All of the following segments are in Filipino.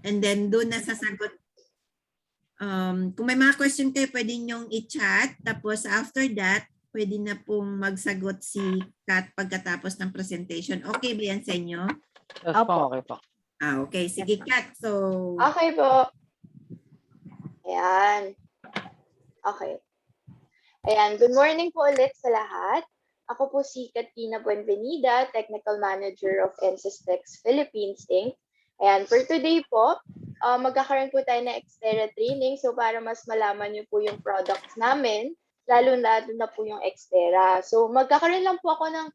And then doon na sasagot. Kung may mga question kayo, pwede nyong i-chat. Tapos after that, pwede na pong magsagot si Kat pagkatapos ng presentation. Okay ba yan sa inyo? Yes po, okay po. Okay. Sige, Kat. So, Okay po. Ayan. Okay. Ayan. Good morning po ulit sa lahat. Ako po si Katina Buenvenida, Technical Manager of NSYSTEX Philippines Inc. Ayan. For today po, magkakaroon po tayo ng Xterra training. So, para mas malaman niyo po yung products namin, lalo-lalo na po yung Xterra. So, magkakaroon lang po ako ng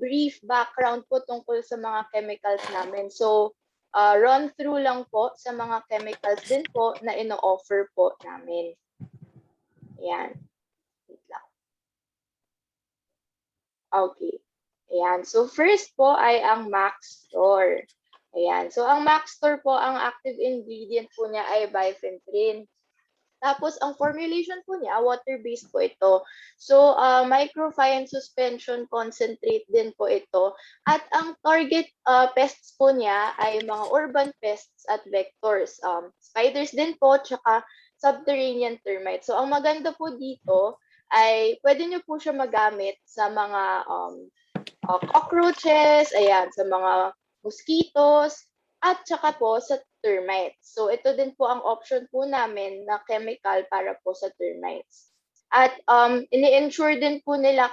brief background po tungkol sa mga chemicals namin. So, run through lang po sa mga chemicals din po na ino-offer po namin. Ayan. Wait lang. Okay. Ayan. So, first po ay ang Maxtor. Ayan. So, ang Maxtor po, ang active ingredient po niya ay bifenthrin. Tapos, ang formulation po niya, water-based po ito. So, microfine suspension concentrate din po ito. At ang target pests po niya ay mga urban pests at vectors. Spiders din po, tsaka subterranean termites. So, ang maganda po dito ay pwede nyo po siya magamit sa mga cockroaches, ayan, sa mga mosquitoes, at saka po sa termites. So, ito din po ang option po namin na chemical para po sa termites. At ini-ensure din po nila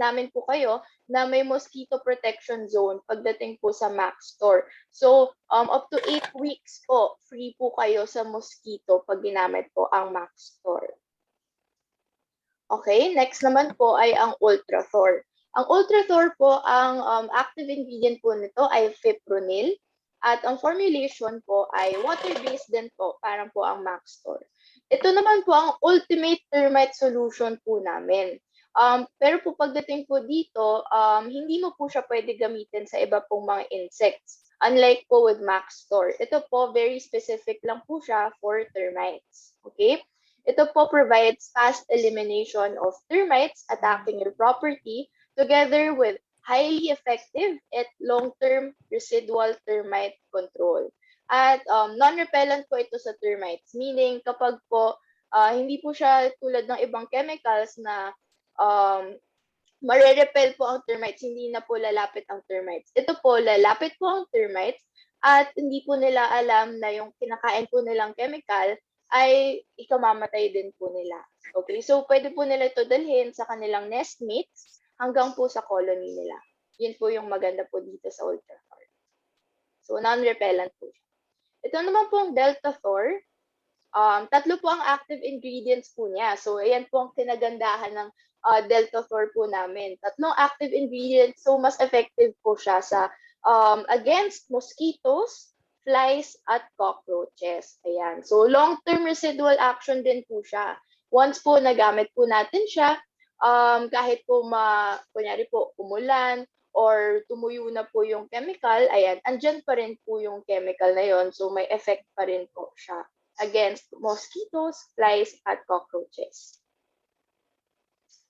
namin po kayo na may mosquito protection zone pagdating po sa Maxtor. So, up to 8 weeks po, free po kayo sa mosquito pag ginamit po ang Maxtor. Okay, next naman po ay ang Ultrathor. Ang Ultrathor po, ang active ingredient po nito ay fipronil. At ang formulation po ay water-based din po, parang po ang Maxtor. Ito naman po ang ultimate termite solution po namin. Pero po pagdating po dito, hindi mo po siya pwede gamitin sa iba pong mga insects. Unlike po with Maxtor. Ito po, very specific lang po siya for termites. Okay? Ito po provides fast elimination of termites attacking your property together with highly effective at long-term residual termite control. At non-repellent po ito sa termites, meaning kapag po hindi po siya tulad ng ibang chemicals na mare-repel po ang termites, hindi na po lalapit ang termites. Ito po, lalapit po ang termites at hindi po nila alam na yung kinakain po nilang chemical ay ikamamatay din po nila. Okay, so pwede po nila ito dalhin sa kanilang nestmates hanggang po sa colony nila. Yun po yung maganda po dito sa Ultrathor. So, non-repellent po siya. Ito naman po ang Deltathor. Tatlo po ang active ingredients po niya. So, ayan po ang kinagandahan ng Deltathor po namin. Tatlong active ingredients, so mas effective po siya sa against mosquitoes, flies, at cockroaches. Ayan. So, long-term residual action din po siya. Once po nagamit po natin siya, kahit po kunyari po umulan or tumuyo na po yung chemical, ayan, andyan pa rin po yung chemical na yon. So, may effect pa rin po siya against mosquitoes, flies, at cockroaches.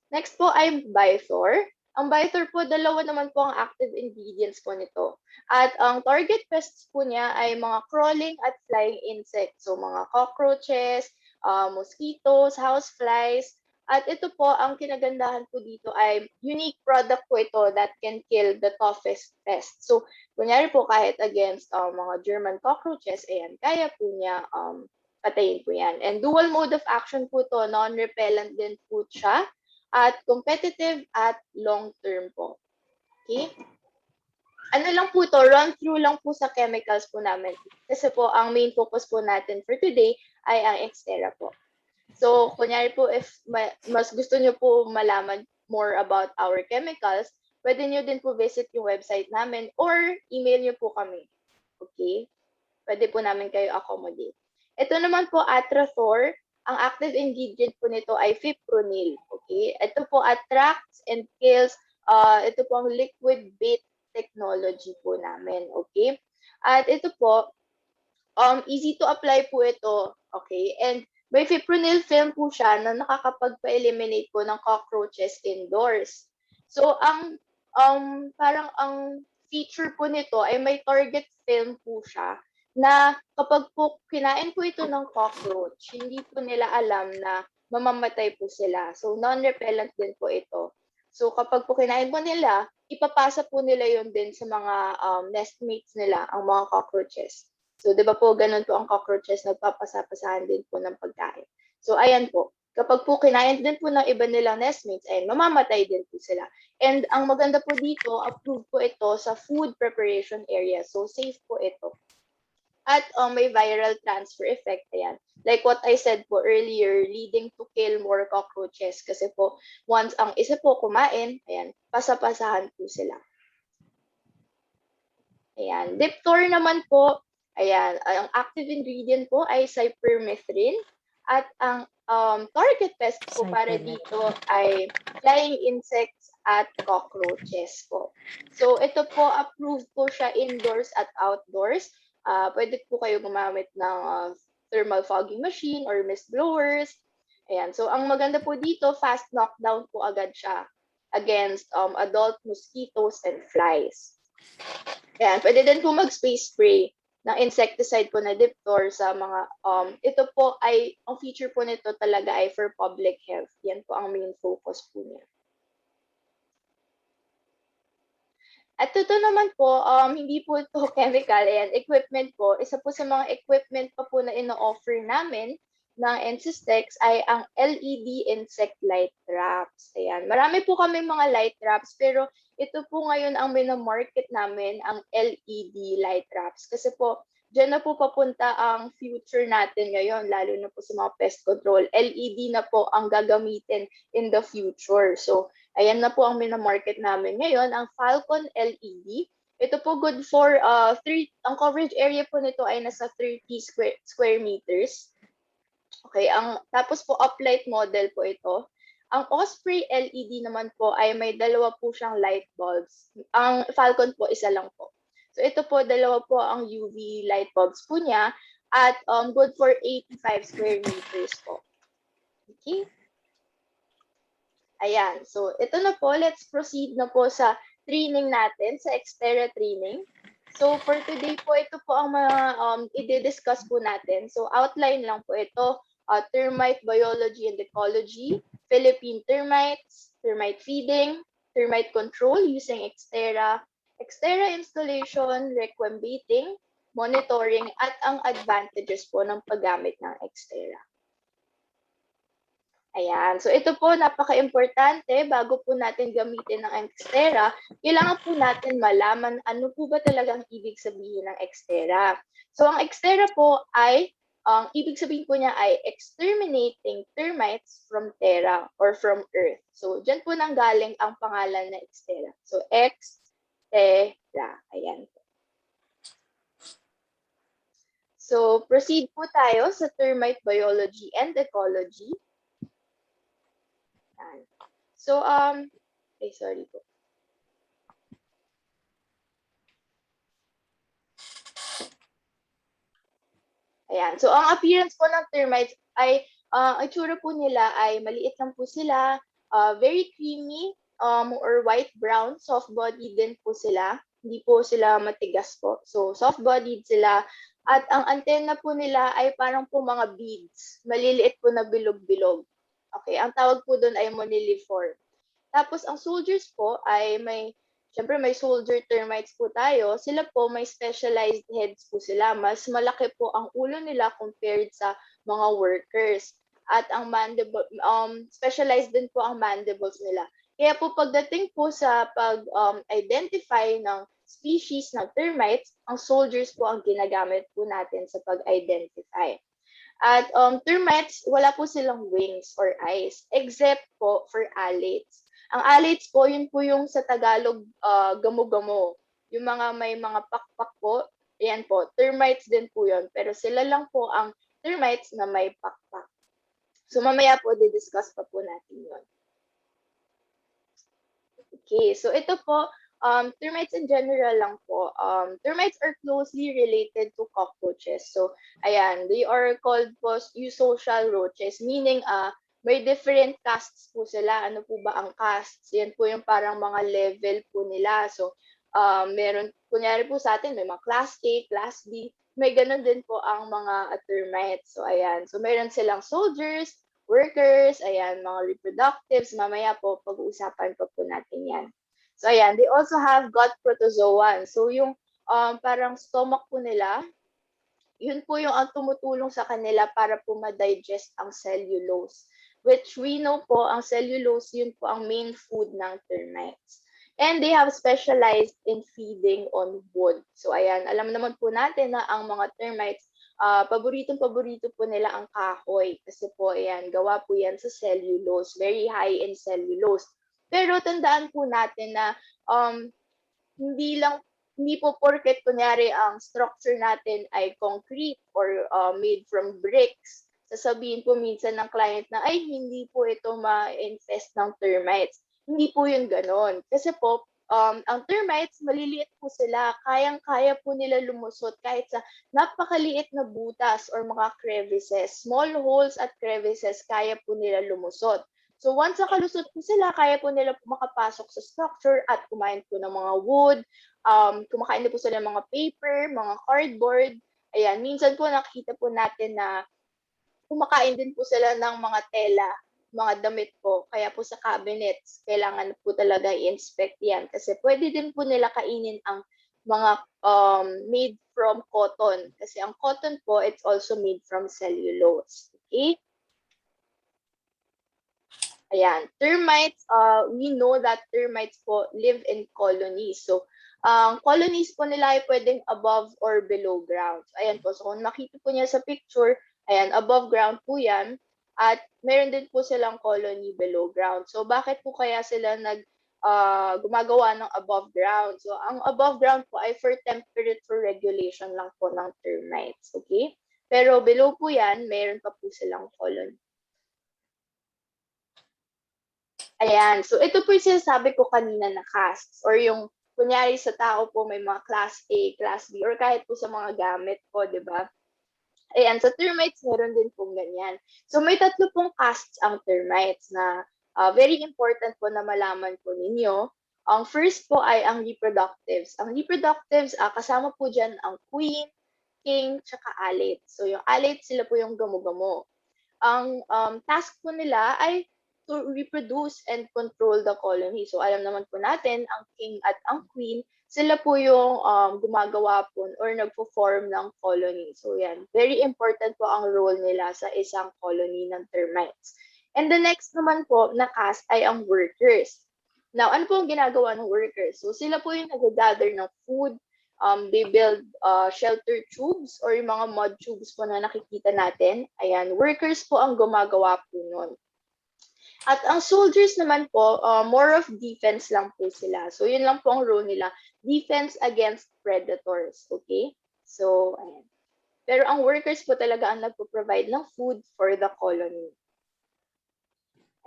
Next po ay Bithor. Ang Bithor po, dalawa naman po ang active ingredients po nito. At ang target pests po niya ay mga crawling at flying insects. So, mga cockroaches, mosquitoes, houseflies. At ito po, ang kinagandahan po dito ay unique product po ito that can kill the toughest pests. So, kunyari po kahit against mga German cockroaches, ayan, kaya po niya patayin po yan. And dual mode of action po to, non-repellent din po siya at competitive at long-term po. Okay? Ano lang po to, run through lang po sa chemicals po namin. Kasi po, ang main focus po natin for today ay ang Xterra po. So, kunyari po, if mas gusto nyo po malaman more about our chemicals, pwede nyo din po visit yung website namin or email nyo po kami. Okay? Pwede po namin kayo accommodate. Ito naman po, Atrathor. Ang active ingredient po nito ay fipronil. Okay? Ito po attracts and kills. Ito po ang liquid bait technology po namin. Okay? At ito po, easy to apply po ito. Okay? And may fipronil film po siya na nakakapagpa-eliminate po ng cockroaches indoors. So, parang ang feature po nito ay may target film po siya na kapag po kinain po ito ng cockroach, hindi po nila alam na mamamatay po sila. So, non-repellent din po ito. So, kapag po kinain po nila, ipapasa po nila yun din sa mga nestmates nila, ang mga cockroaches. So, di ba po, ganun po ang cockroaches, nagpapasa-pasahan din po ng pagkain. So, ayan po. Kapag po kinain din po ng iba nilang nestmates, ay mamamatay din po sila. And ang maganda po dito, approved po ito sa food preparation area. So, safe po ito. At may viral transfer effect. Ayan. Like what I said po earlier, leading to kill more cockroaches. Kasi po, once ang isa po kumain, ayan, pasapasahan po sila. Ayan. Diptor naman po, ayan, ang active ingredient po ay cypermethrin. At ang target pest po para dito ay flying insects at cockroaches po. So ito po, approved po siya indoors at outdoors. Pwede po kayo gumamit ng thermal fogging machine or mist blowers. Ayan. So ang maganda po dito, fast knockdown po agad siya against adult mosquitoes and flies. Ayan, pwede din po mag-space spray ng insecticide po na Diptor sa mga, ito po ay, ang feature po nito talaga ay for public health. Yan po ang main focus po niya. At ito naman po, hindi po ito chemical, ayan, equipment po. Isa po sa mga equipment pa po na ino-offer namin ng NCSTEX ay ang LED insect light traps. Ayan, marami po kami mga light traps, pero ito po ngayon ang minamarket namin, ang LED light traps. Kasi po, dyan na po papunta ang future natin ngayon, lalo na po sa mga pest control. LED na po ang gagamitin in the future. So, ayan na po ang minamarket namin ngayon, ang Falcon LED. Ito po good for, ang coverage area po nito ay nasa 30 square meters. Okay, tapos po uplight model po ito. Ang Osprey LED naman po ay may dalawa po siyang light bulbs. Ang Falcon po isa lang po. So ito po, dalawa po ang UV light bulbs po niya at good for 85 square meters po. Okay. Ayan. So ito na po, let's proceed na po sa training natin, sa Xterra training. So for today po, ito po ang mga i-discuss po natin. So outline lang po ito. Termite biology and ecology, Philippine termites, termite feeding, termite control using Xterra, Xterra installation, requiem baiting, monitoring, at ang advantages po ng paggamit ng Xterra. Ayan. So ito po, napaka-importante bago po natin gamitin ng Xterra, kailangan po natin malaman ano po ba talagang ibig sabihin ng Xterra. So ang Xterra po ay, ang ibig sabihin po niya ay exterminating termites from terra or from earth. So dyan po nanggaling ang pangalan na Xterra. So Xterra. Ayan. So proceed po tayo sa termite biology and ecology. So, sorry po. Ayan. So, ang appearance po ng termites ay, ang itsura po nila ay maliit lang po sila, very creamy, or white-brown, soft-bodied din po sila. Hindi po sila matigas po. So, soft-bodied sila. At ang antenna po nila ay parang po mga beads. Maliliit po na bilog-bilog. Okay, ang tawag po doon ay moniliform. Tapos ang soldiers po ay syempre may soldier termites po tayo. Sila po may specialized heads po sila. Mas malaki po ang ulo nila compared sa mga workers. At ang specialized din po ang mandibles nila. Kaya po pagdating po sa pag-identify ng species ng termites, ang soldiers po ang ginagamit po natin sa pag-identify. At termites, wala po silang wings or eyes, except po for alates. Ang alates po, yun po yung sa Tagalog, gamo-gamo. Yung mga may mga pakpak po, yan po, termites din po yun. Pero sila lang po ang termites na may pakpak. So mamaya po, di-discuss pa po natin yun. Okay, so ito po, termites in general lang po. Termites are closely related to cockroaches. So, ayan, they are called po eusocial roaches, meaning may different castes po sila. Ano po ba ang castes? Yan po yung parang mga level po nila. So, meron, kunyari po sa atin, may mga class A, class B, may ganun din po ang mga termites. So, ayan. So, meron silang soldiers, workers, ayan, mga reproductives. Mamaya po, pag-uusapan pa po natin yan. So, ayan. They also have gut protozoan. So, yung parang stomach po nila, yun po yung ang tumutulong sa kanila para po ma-digest ang cellulose. Which we know po, ang cellulose, yun po ang main food ng termites. And they have specialized in feeding on wood. So ayan, alam naman po natin na ang mga termites, paboritong-paborito po nila ang kahoy. Kasi po, ayan, gawa po yan sa cellulose. Very high in cellulose. Pero tandaan po natin na hindi lang hindi po porket kunyari ang structure natin ay concrete or made from bricks, sasabihin po minsan ng client na ay hindi po ito ma-infest ng termites. Hindi po yun ganon. Kasi po, ang termites, maliliit po sila. Kayang-kaya po nila lumusot kahit sa napakaliit na butas or mga crevices. Small holes at crevices, kaya po nila lumusot. So once nakalusot po sila, kaya po nila po makapasok sa structure at kumain po ng mga wood, kumakain din po sila ng mga paper, mga cardboard. Ayan, minsan po nakikita po natin na kumakain din po sila ng mga tela, mga damit po. Kaya po sa cabinets, kailangan po talaga i-inspect yan. Kasi pwede din po nila kainin ang mga made from cotton. Kasi ang cotton po, it's also made from cellulose. Okay? Ayan. Termites, we know that termites po live in colonies. So, ang colonies po nila ay pwedeng above or below ground. Ayan po. So, kung makita po niya sa picture, ayan, above ground po yan. At meron din po silang colony below ground. So, bakit po kaya sila gumagawa ng above ground? So, ang above ground po ay for temperature regulation lang po ng termites. Okay? Pero below po yan, meron pa po silang colony. Ayan. So, ito po yung sinasabi ko kanina na castes or yung kunyari sa tao po may mga class A, class B, or kahit po sa mga gamit po, di ba? Ayan, sa termites, meron din pong ganyan. So, may tatlo pong castes ang termites na very important po na malaman po ninyo. Ang first po ay ang reproductives. Ang reproductives, kasama po dyan ang queen, king, tsaka alate. So, yung alate, sila po yung gamo-gamo. Ang task po nila ay to reproduce and control the colony. So alam naman po natin, ang king at ang queen, sila po yung gumagawa po or nagpo-form ng colony. So yan, very important po ang role nila sa isang colony ng termites. And the next naman po na caste ay ang workers. Now, ano po ang ginagawa ng workers? So sila po yung nag-gather ng food, they build shelter tubes or yung mga mud tubes po na nakikita natin. Ayan, workers po ang gumagawa po nun. At ang soldiers naman po, more of defense lang po sila. So, yun lang po ang role nila. Defense against predators. Okay? So, ayan. Pero ang workers po talaga ang nagpo-provide ng food for the colony.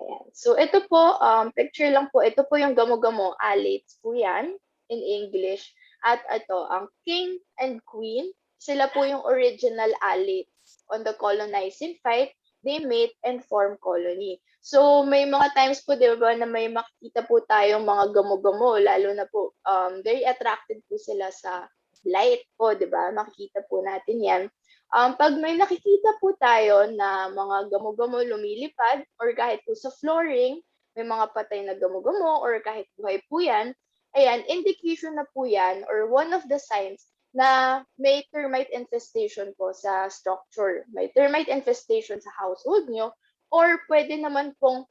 Ayan. So, ito po, picture lang po. Ito po yung gamo-gamo. Alates po yan in English. At ito, ang king and queen, sila po yung original alates. On the colonizing fight, they mate and form colony. So, may mga times po, di ba, na may makikita po tayong mga gamo-gamo, lalo na po, very attracted po sila sa light po, di ba? Makikita po natin yan. Pag may nakikita po tayo na mga gamo-gamo lumilipad or kahit po sa flooring, may mga patay na gamo-gamo or kahit buhay po yan, ayan, indication na po yan or one of the signs na may termite infestation po sa structure. May termite infestation sa household nyo or pwede naman pong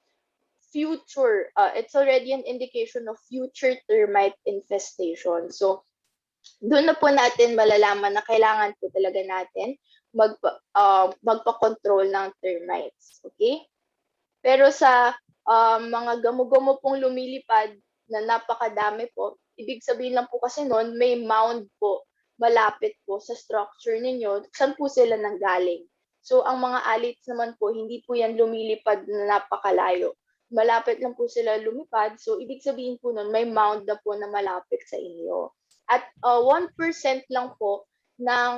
future, it's already an indication of future termite infestation. So, doon na po natin malalaman na kailangan po talaga natin magpa-control ng termites. Okay? Pero sa mga gamo-gamo pong lumilipad na napakadami po, ibig sabihin lang po kasi noon may mound po malapit po sa structure ninyo, saan po sila nanggaling. So, ang mga alates naman po, hindi po yan lumilipad na napakalayo. Malapit lang po sila lumipad. So, ibig sabihin po nun, may mound na po na malapit sa inyo. At 1% lang po ng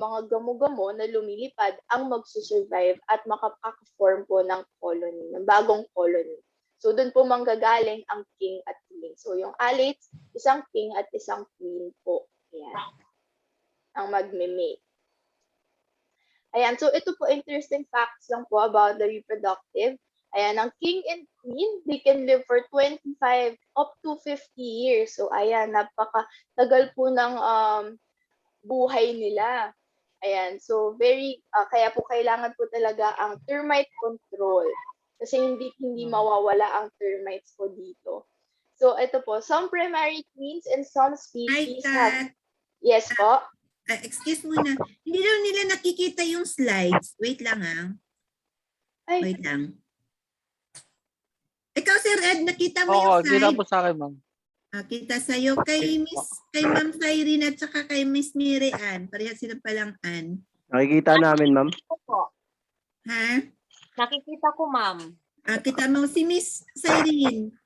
mga gamo-gamo na lumilipad ang magsusurvive at makaka-form po ng colony, ng bagong colony. So, doon po manggagaling ang king at queen. So, yung alates, isang king at isang queen po. Ayan. Ang magme-mate. Ayan, so ito po interesting facts lang po about the reproductive. Ayan, ang king and queen, they can live for 25 up to 50 years. So ayan, napaka-tagal po ng buhay nila. Ayan, so kaya po kailangan po talaga ang termite control. Kasi hindi mawawala ang termites po dito. So ito po, some primary queens and some Hi, species Kat. Yes po. Excuse muna. Hindi daw nila nakikita yung slides. Wait lang ha. Ay, Wait lang. Ikaw, Sir Ed, nakita mo Oo, yung kita slide? po sa akin, ma'am. Kita sa'yo. Kay Ma'am Cyrene at saka kay Miss Mary Ann. Parehas sila palang Ann. Nakikita namin, ma'am. Po. Ha? Nakikita ko, ma'am. Kita mo si Miss Cyrene.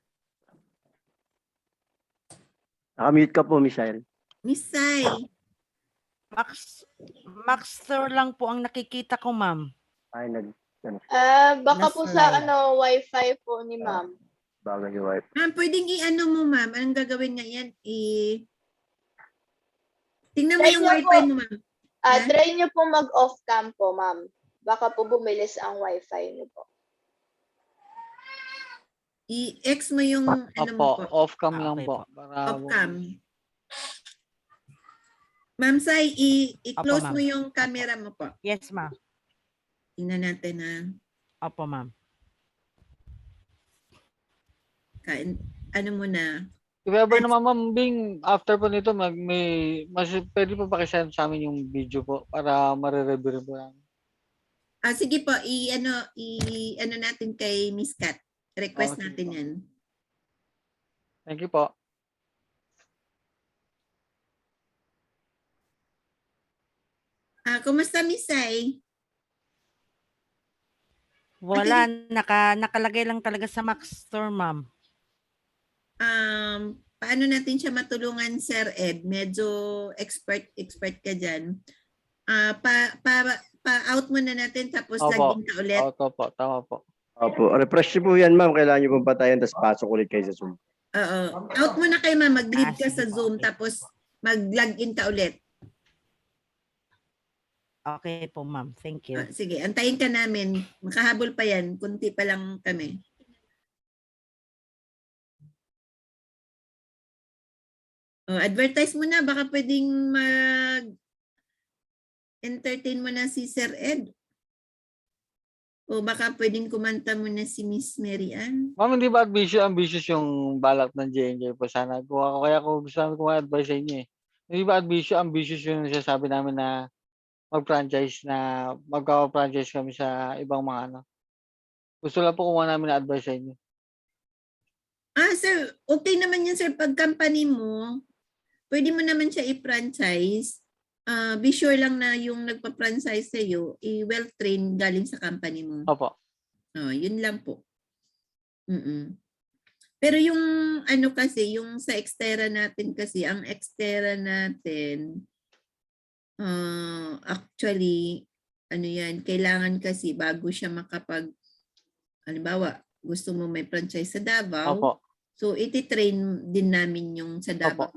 Nakamute ka po, Michelle. Miss Sai. Maxter lang po ang nakikita ko, ma'am. Ay, baka po sa Nasa wifi po ni ma'am. bagay yung wife. Ma'am, pwedeng i-ano mo, ma'am. Anong gagawin nga yan? Tingnan mo Try yung niyo wifi po. mo, ma'am. Ha? Try niyo po mag-off cam po, ma'am. Baka po bumilis ang wifi niyo po. I-X mo yung ano mo Opo, po. off cam lang Okay po. po. Para Off cam. Ma'am Sai, i-close Opo, mo ma'am. yung camera mo po. Yes, ma'am. Tingnan natin na Opo, ma'am. ano mo na. If ever naman, ma'am, Bing, after po nito, pwede po pakisend sa amin yung video po para marireview rin po namin. Sige po, i-ano natin kay Miss Kat. Request Sige natin po. yan. Thank you po. Kumusta Miss Sai? Wala, nakalagay lang talaga sa Maxter, ma'am. Paano natin siya matulungan, Sir Ed? Medyo expert ka dyan. Pa-out muna natin tapos Opo. login ka ulit. Opo, tama po. Opo, refresh niyo po yan, ma'am. Kailangan niyo pong patayan, tapos pasok ulit kayo sa Zoom. Oo. Out muna kayo, ma'am. Mag-leave ka Sige sa po, Zoom okay. tapos mag-login ka ulit. Okay po, ma'am. Thank you. Sige, antayin ka namin. Makahabol pa yan. Kunti pa lang kami. Advertise mo na. Baka pwedeng entertain mo na si Sir Ed. O baka pwedeng kumanta mo na si Miss Mary Ann. Ma'am, hindi ba ambitious yung balak ng JNJ po? Sana kaya ko gusto namin kung advice sa inyo eh. Hindi ba ambitious yung nasasabi namin na magkaka-franchise kami sa ibang mga ano? Gusto lang po kumuha namin na advice sa inyo. Sir, okay naman yan, sir. Pag company mo, pwede mo naman siya i-franchise. Be sure lang na yung nagpa-franchise sa iyo, well-trained galing sa company mo. Opo. Yun lang po. Pero yung ano kasi, yung sa Xterra natin kasi, ang Xterra natin, actually, ano yan, kailangan kasi bago siya halimbawa, gusto mo may franchise sa Davao, Opo. so iti-train din namin yung sa Davao.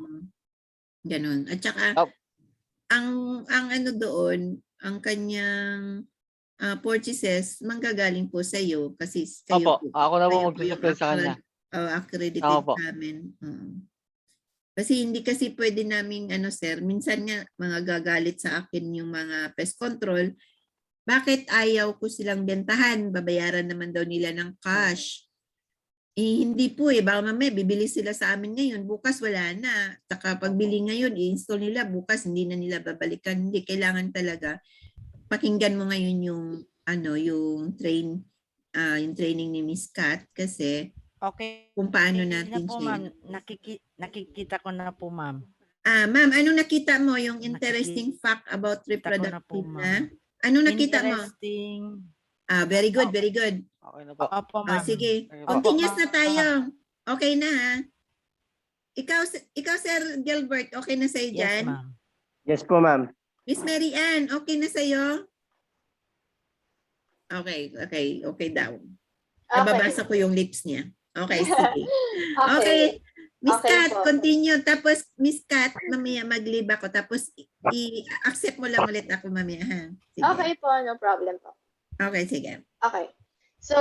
Ganon. At saka, ang ano doon, ang kanyang purchases, manggagaling po sa iyo kasi kayo Opo, ako na po magsusupply sa kanya. Accredited Opo. namin. Kasi hindi kasi pwede naming sir, minsan nga mga gagalit sa akin yung mga pest control. Bakit ayaw ko silang bentahan? Babayaran naman daw nila ng cash. Hindi po baka mamaya bibili sila sa amin ngayon, bukas wala na. Saka pagbili ngayon, i-install nila, bukas hindi na nila babalikan. Hindi, kailangan talaga pakinggan mo ngayon yung training ni Miss Kat kasi Okay. kung paano Na natin po, siya. ma'am. Nakikita ko na po, ma'am. Ma'am, anong nakita mo yung interesting fact about reproductive ma'am. na? Anong nakita mo? Interesting. Very good, very good. Okay na po. Opo, ma'am. Sige, Opo, continuous ma'am. na tayo. Okay na ha? Ikaw Sir Gilbert, okay na sa'yo Yes, dyan? ma'am. Yes po, ma'am. Miss Mary Ann, okay na sa'yo? Okay daw. Nababasa ko yung lips niya. Okay, sige. Okay. Miss Okay Kat, po. continue. Tapos, Miss Kat, mamaya mag-leave ako. Tapos, i-accept mo lang ulit ako mamaya. Ha? Sige. Okay po, no problem po. Okay, sige. Okay. So,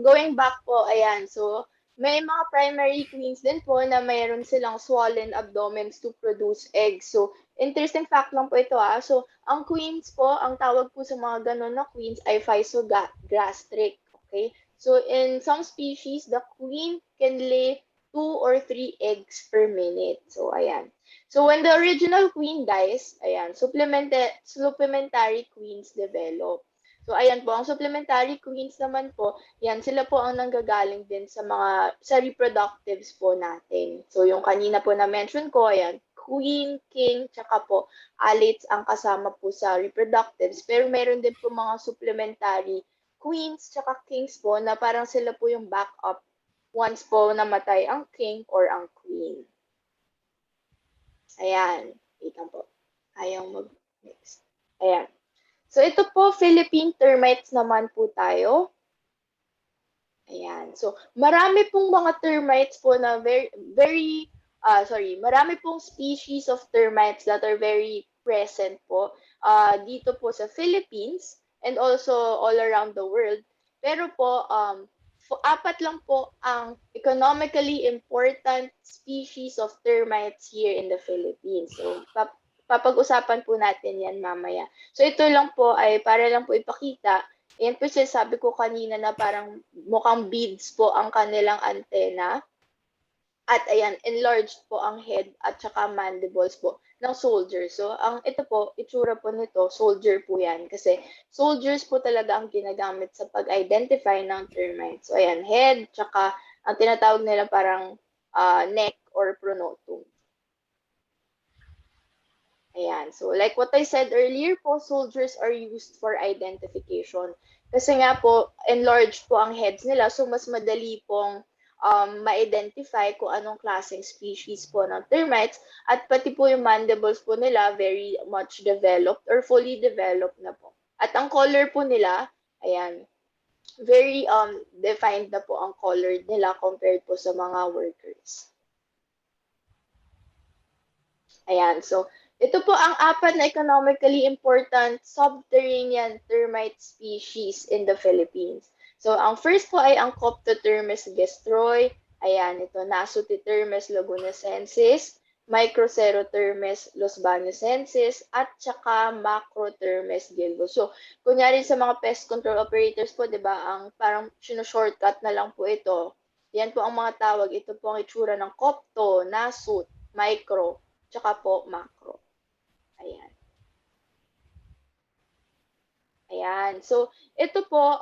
going back po, ayan. So, may mga primary queens din po na mayroon silang swollen abdomens to produce eggs. So, interesting fact lang po ito ah. So, ang queens po, ang tawag po sa mga ganun na queens ay physogastric. Okay? So, in some species, the queen can lay 2 or 3 eggs per minute. So, ayan. So, when the original queen dies, ayan, supplementary queens develop. So, ayan po, ang supplementary queens naman po, yan, sila po ang nanggagaling din sa reproductives po natin. So, yung kanina po na-mention ko, ayan, queen, king, tsaka po, alates ang kasama po sa reproductives. Pero meron din po mga supplementary queens, tsaka kings po, na parang sila po yung backup once po namatay ang king or ang queen. Ayan, wait lang po. Ayaw mag-next. Ayan. So, ito po, Philippine termites naman po tayo. Ayan. So, marami pong mga termites po na marami pong species of termites that are very present po dito po sa Philippines and also all around the world. Pero po, 4 lang po ang economically important species of termites here in the Philippines. So, papag-usapan po natin yan mamaya. So, ito lang po ay para lang po ipakita. Yan po sabi ko kanina na parang mukhang beads po ang kanilang antena. At ayan, enlarged po ang head at saka mandibles po ng soldier. So, ito po, itsura po nito, soldier po yan. Kasi soldiers po talaga ang ginagamit sa pag-identify ng termites. So, ayan, head, tsaka ang tinatawag nila parang neck or pronotum. Ayan. So, like what I said earlier po, soldiers are used for identification. Kasi nga po, enlarged po ang heads nila, so mas madali pong ma-identify kung anong klaseng species po ng termites. At pati po yung mandibles po nila, very much developed or fully developed na po. At ang color po nila, ayan, very defined na po ang color nila compared po sa mga workers. Ayan, so ito po ang 4 na economically important subterranean termite species in the Philippines. So, ang first po ay ang Coptotermes gestroy. Ayan, ito, Nasutitermes lagunacensis, Microcerotermes losbaniocensis, at saka Macrotermes gilbus. So, kunyari sa mga pest control operators po, di ba, ang parang shortcut na lang po ito. Yan po ang mga tawag. Ito po ang itsura ng Copto, Nasut, Micro, tsaka po Macro. Ayan. Ayan. So, ito po,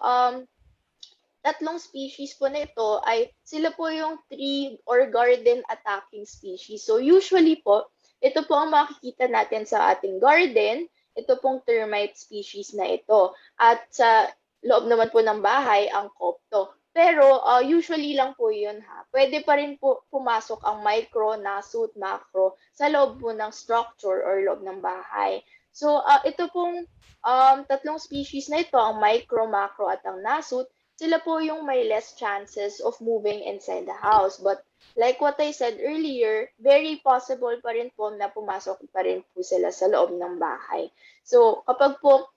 3 species po na ito ay sila po yung tree or garden attacking species. So, usually po, ito po ang makikita natin sa ating garden. Ito pong termite species na ito. At sa loob naman po ng bahay, ang Copto. Pero usually lang po yun ha. Pwede pa rin po pumasok ang micro, nasut, macro sa loob po ng structure or loob ng bahay. So ito pong 3 species na ito, ang micro, macro at ang nasut, sila po yung may less chances of moving inside the house. But like what I said earlier, very possible pa rin po na pumasok pa rin po sila sa loob ng bahay. So kapag po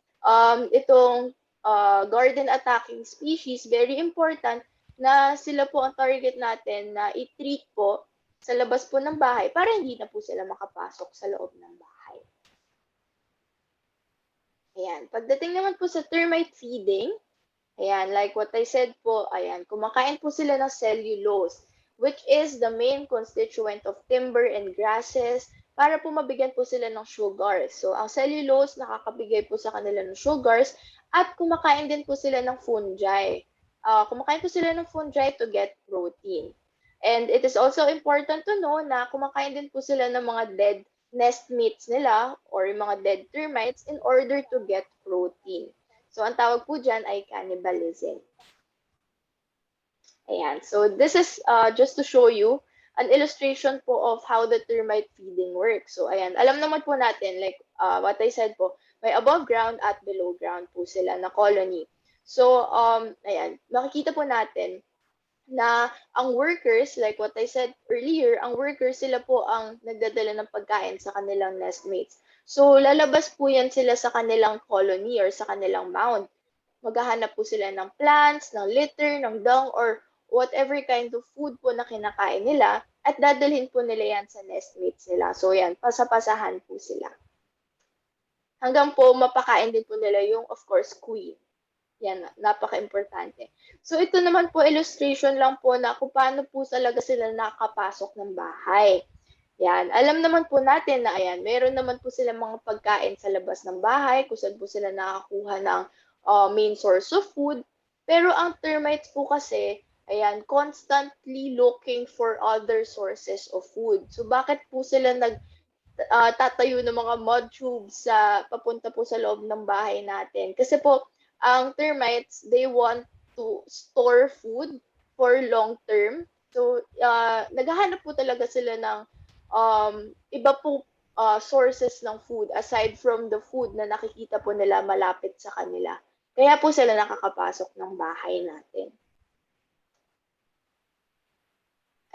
itong garden attacking species, very important na sila po ang target natin na i-treat po sa labas po ng bahay para hindi na po sila makapasok sa loob ng bahay. Ayan. Pagdating naman po sa termite feeding, ayan, like what I said po, ayan, kumakain po sila ng cellulose, which is the main constituent of timber and grasses, para po mabigyan po sila ng sugars. So, ang cellulose nakakabigay po sa kanila ng sugars at kumakain din po sila ng fungi. Kumakain po sila ng fungi to get protein. And it is also important to know na kumakain din po sila ng mga dead nest meats nila or yung mga dead termites in order to get protein. So, ang tawag po dyan ay cannibalism. Ayan. So, this is just to show you an illustration po of how the termite feeding works. So, ayan. Alam naman po natin, like what I said po, may above ground at below ground po sila na colony. So, ayan. Makikita po natin na ang workers, like what I said earlier, ang workers sila po ang nagdadala ng pagkain sa kanilang nestmates. So, lalabas po yan sila sa kanilang colony or sa kanilang mound. Maghahanap po sila ng plants, ng litter, ng dung, or whatever kind of food po na kinakain nila at dadalhin po nila yan sa nestmates nila. So, yan, pasapasahan po sila. Hanggang po mapakain din po nila yung, of course, queen. Yan, napaka-importante. So, ito naman po, illustration lang po na kung paano po talaga sila nakapasok ng bahay. Yan, alam naman po natin na ayan, meron naman po sila mga pagkain sa labas ng bahay, kung saan po sila nakakuha ng main source of food. Pero ang termites po kasi, ayan, constantly looking for other sources of food. So, bakit po sila tatayo ng mga mud tubes sa papunta po sa loob ng bahay natin? Kasi po, ang termites, they want to store food for long term. So, naghahanap po talaga sila ng iba po sources ng food aside from the food na nakikita po nila malapit sa kanila. Kaya po sila nakakapasok ng bahay natin.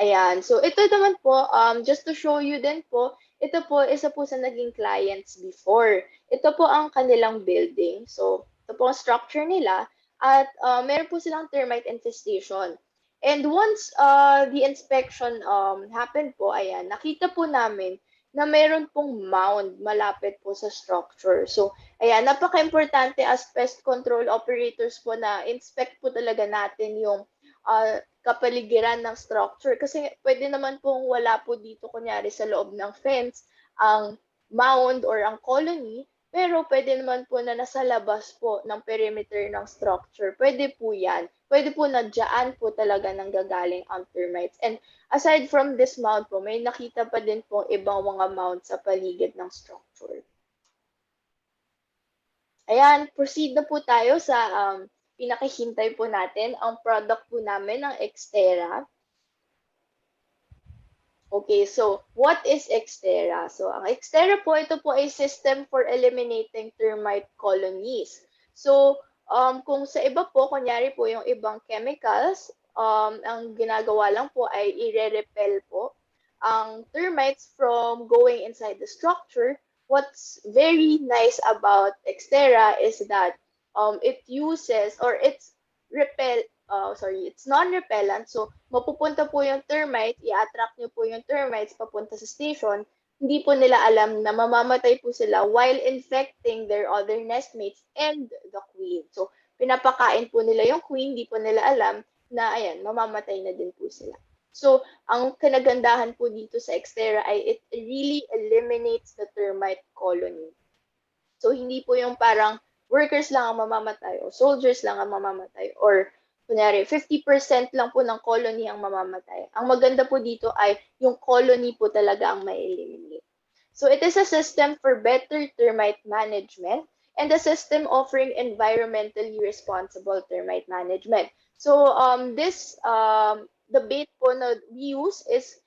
Ayan. So, ito naman po, just to show you din po, ito po, isa po sa naging clients before. Ito po ang kanilang building. So, ito po ang structure nila. At meron po silang termite infestation. And once the inspection happened po, ayan, nakita po namin na meron pong mound malapit po sa structure. So, ayan, napaka-importante as pest control operators po na inspect po talaga natin yung kapaligiran ng structure. Kasi pwede naman pong wala po dito, kunyari sa loob ng fence, ang mound or ang colony, pero pwede naman po na nasa labas po ng perimeter ng structure. Pwede po yan. Pwede po na dyan po talaga nang gagaling ang termites. And aside from this mound po, may nakita pa din po ibang mga mound sa paligid ng structure. Ayan, proceed na po tayo sa pinakihintay po natin, ang product po namin ng Xtera. Okay, so what is Xtera? So ang Xtera po, ito po ay system for eliminating termite colonies. So kung sa iba po, kunyari po yung ibang chemicals, ang ginagawa lang po ay i-repel po ang termites from going inside the structure. What's very nice about Xtera is that it uses or it's it's non-repellent. So, mapupunta po yung termite, i-attract nyo po yung termites papunta sa station. Hindi po nila alam na mamamatay po sila while infecting their other nestmates and the queen. So, pinapakain po nila yung queen, hindi po nila alam na, ayan, mamamatay na din po sila. So, ang kinagandahan po dito sa Xtera ay it really eliminates the termite colony. So, hindi po yung parang workers lang ang mamamatay o soldiers lang ang mamamatay or kunyari 50% lang po ng colony ang mamamatay. Ang maganda po dito ay yung colony po talaga ang ma-eliminate. So it is a system for better termite management and a system offering environmentally responsible termite management. So the bait po na we use is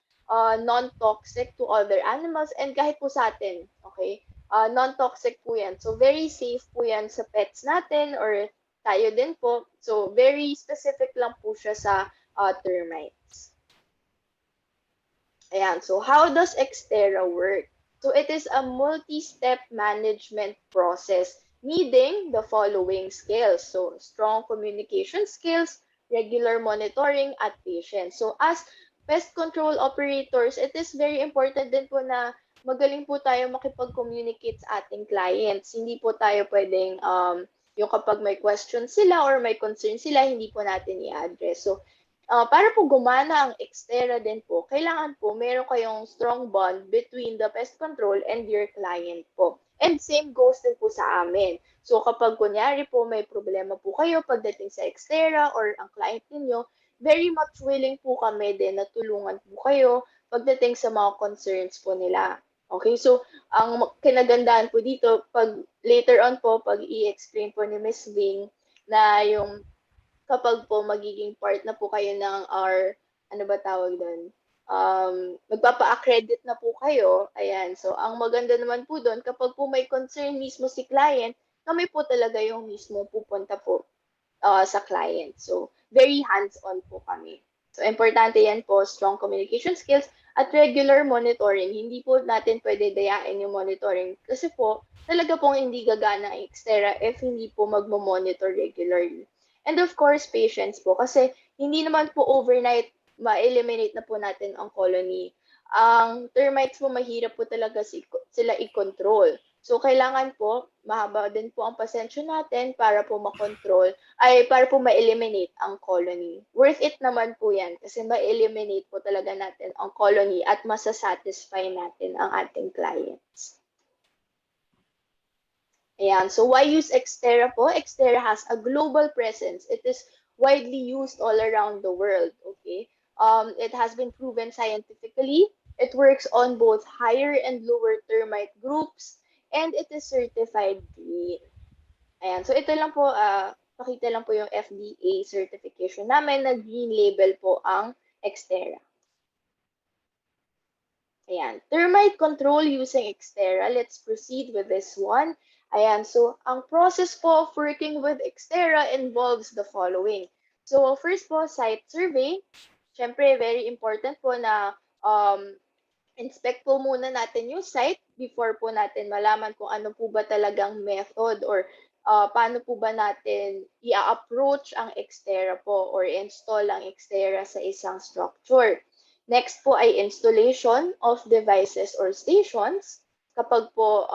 non-toxic to other animals and kahit po sa atin, okay? Non-toxic po yan. So, very safe po yan sa pets natin or tayo din po. So, very specific lang po siya sa termites. Ayan. So, how does Xtera work? So, it is a multi-step management process needing the following skills. So, strong communication skills, regular monitoring, at patience. So, as pest control operators, it is very important din po na magaling po tayo makipag-communicate sa ating clients. Hindi po tayo pwedeng, yung kapag may question sila or may concern sila, hindi po natin i-address. So, para po gumana ang Xtera din po, kailangan po meron kayong strong bond between the pest control and your client po. And same goes din po sa amin. So, kapag kunyari po may problema po kayo pagdating sa Xtera or ang client ninyo, very much willing po kami din na tulungan po kayo pagdating sa mga concerns po nila. Okay, so ang kinagandaan po dito, pag later on po, pag i-explain po ni Ms. Ving na yung kapag po magiging part na po kayo ng our, ano ba tawag doon, magpapa-accredit na po kayo, ayan, so ang maganda naman po doon, kapag po may concern mismo si client, kami po talaga yung mismo pupunta po sa client. So, very hands-on po kami. So, importante yan po, strong communication skills at regular monitoring. Hindi po natin pwede dayain yung monitoring kasi po, talaga pong hindi gagana ang Xterra if hindi po magmo-monitor regularly. And of course, patience po kasi hindi naman po overnight ma-eliminate na po natin ang colony. Ang termites po mahirap po talaga sila i-control. So, kailangan po, mahaba din po ang pasensya natin para po makontrol, para po ma-eliminate ang colony. Worth it naman po yan kasi ma-eliminate po talaga natin ang colony at masasatisfy natin ang ating clients. Ayan. So, why use Xterra po? Xterra has a global presence. It is widely used all around the world. Okay. It has been proven scientifically. It works on both higher and lower termite groups. And it is certified green. Ayan. So, ito lang po, pakita lang po yung FDA certification namin na green label po ang Xterra. Ayan. Termite control using Xterra. Let's proceed with this one. Ayan. So, ang process po of working with Xterra involves the following. So, first po, site survey. Siyempre, very important po na inspect po muna natin yung site before po natin malaman kung ano po ba talagang method or paano po ba natin i-approach ang Xterra po or install ang Xterra sa isang structure. Next po ay installation of devices or stations. Kapag po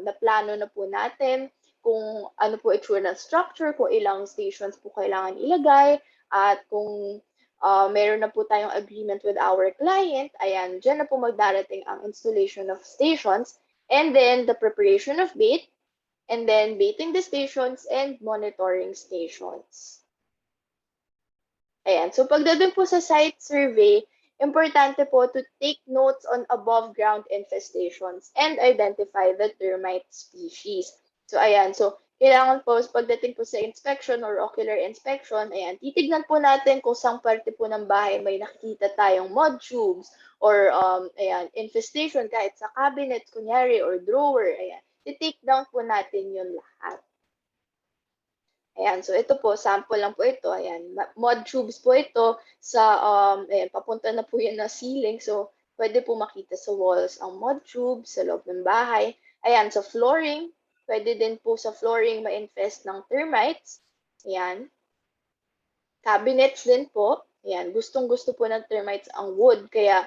naplano na po natin kung ano po itsura ng structure, kung ilang stations po kailangan ilagay, at kung meron na po tayong agreement with our client, ayan, dyan na po magdarating ang installation of stations, and then the preparation of bait, and then baiting the stations and monitoring stations. Ayan, so pagdating po sa site survey, importante po to take notes on above ground infestations and identify the termite species. So ayan, so kailangan po pagdating po sa inspection or ocular inspection, ayan, titignan po natin kung saan parte po ng bahay may nakikita tayong mud tubes or ayan, infestation kahit sa cabinet, kunyari, or drawer, ayan. I-take down po natin yun lahat. Ayan, so ito po, sample lang po ito. Ayan, mud tubes po ito sa, ayan, papunta na po yun na ceiling. So, pwede po makita sa walls ang mud tubes sa loob ng bahay. Ayan, sa flooring, pwede din po sa flooring ma-infest ng termites. Ayan. Cabinets din po. Ayan, gustong-gusto po ng termites ang wood. Kaya,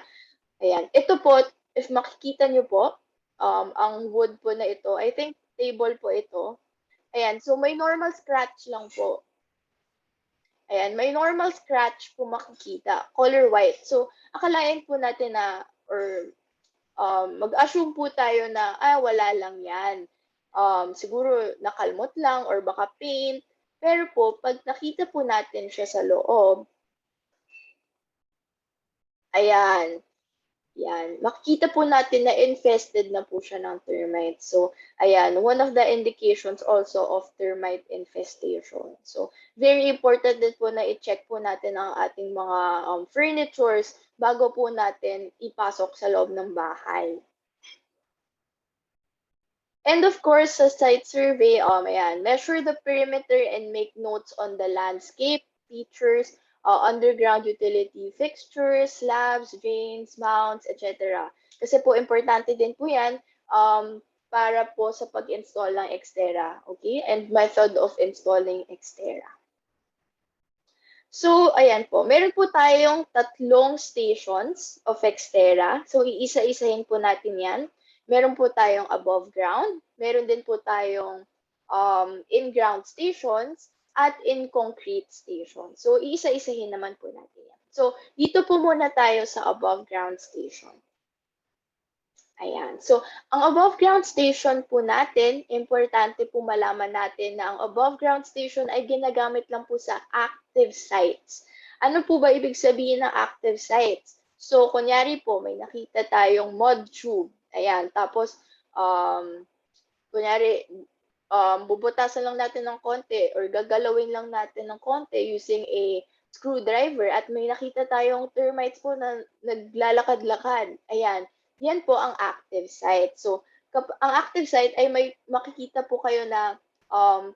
ayan, ito po, if makikita nyo po, ang wood po na ito, I think table po ito. Ayan, so may normal scratch lang po. Ayan, may normal scratch po makikita, color white. So, akalain po natin na, or mag-assume po tayo na, wala lang yan. Siguro nakalmot lang or baka paint. Pero po, pag nakita po natin siya sa loob, ayan, yan, makikita po natin na infested na po siya ng termites. So, ayan, one of the indications also of termite infestation. So, very important din po na i-check po natin ang ating mga furnitures bago po natin ipasok sa loob ng bahay. And of course, sa site survey, ayan, measure the perimeter and make notes on the landscape, features, underground utility fixtures, slabs, drains, mounts, etc. Kasi po, importante din po yan para po sa pag-install ng Xterra, okay? And method of installing Xterra. So, ayan po, meron po tayong 3 stations of Xterra. So, iisa-isahin po natin yan. Meron po tayong above ground, meron din po tayong in-ground stations, at in-concrete stations. So, iisa-isahin naman po natin yan. So, dito po muna tayo sa above ground station. Ayan. So, ang above ground station po natin, importante po malaman natin na ang above ground station ay ginagamit lang po sa active sites. Ano po ba ibig sabihin ng active sites? So, kunyari po, may nakita tayong mud tube. Ayan, tapos, kunyari, bubutasan lang natin ng konti or gagalawin lang natin ng konti using a screwdriver at may nakita tayong termites po na naglalakad-lakad. Ayan, yan po ang active site. So, ang active site ay may makikita po kayo na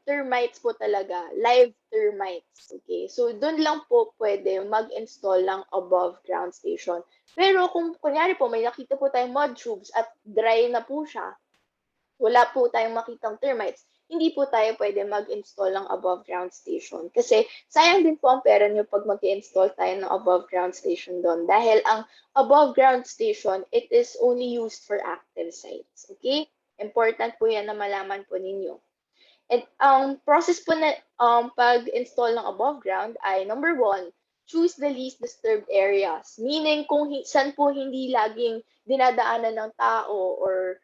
termites po talaga, live termites. Okay, so doon lang po pwede mag-install ng above ground station. Pero kung kunyari po may nakita po tayong mud tubes at dry na po siya, wala po tayong makitang termites, hindi po tayo pwede mag-install ng above ground station. Kasi sayang din po ang pera nyo pag mag-install tayo ng above ground station doon. Dahil ang above ground station, it is only used for active sites. Okay? Important po yan na malaman po ninyo. And ang process po na pag-install ng above ground ay number 1, choose the least disturbed areas. Meaning kung saan po hindi laging dinadaanan ng tao or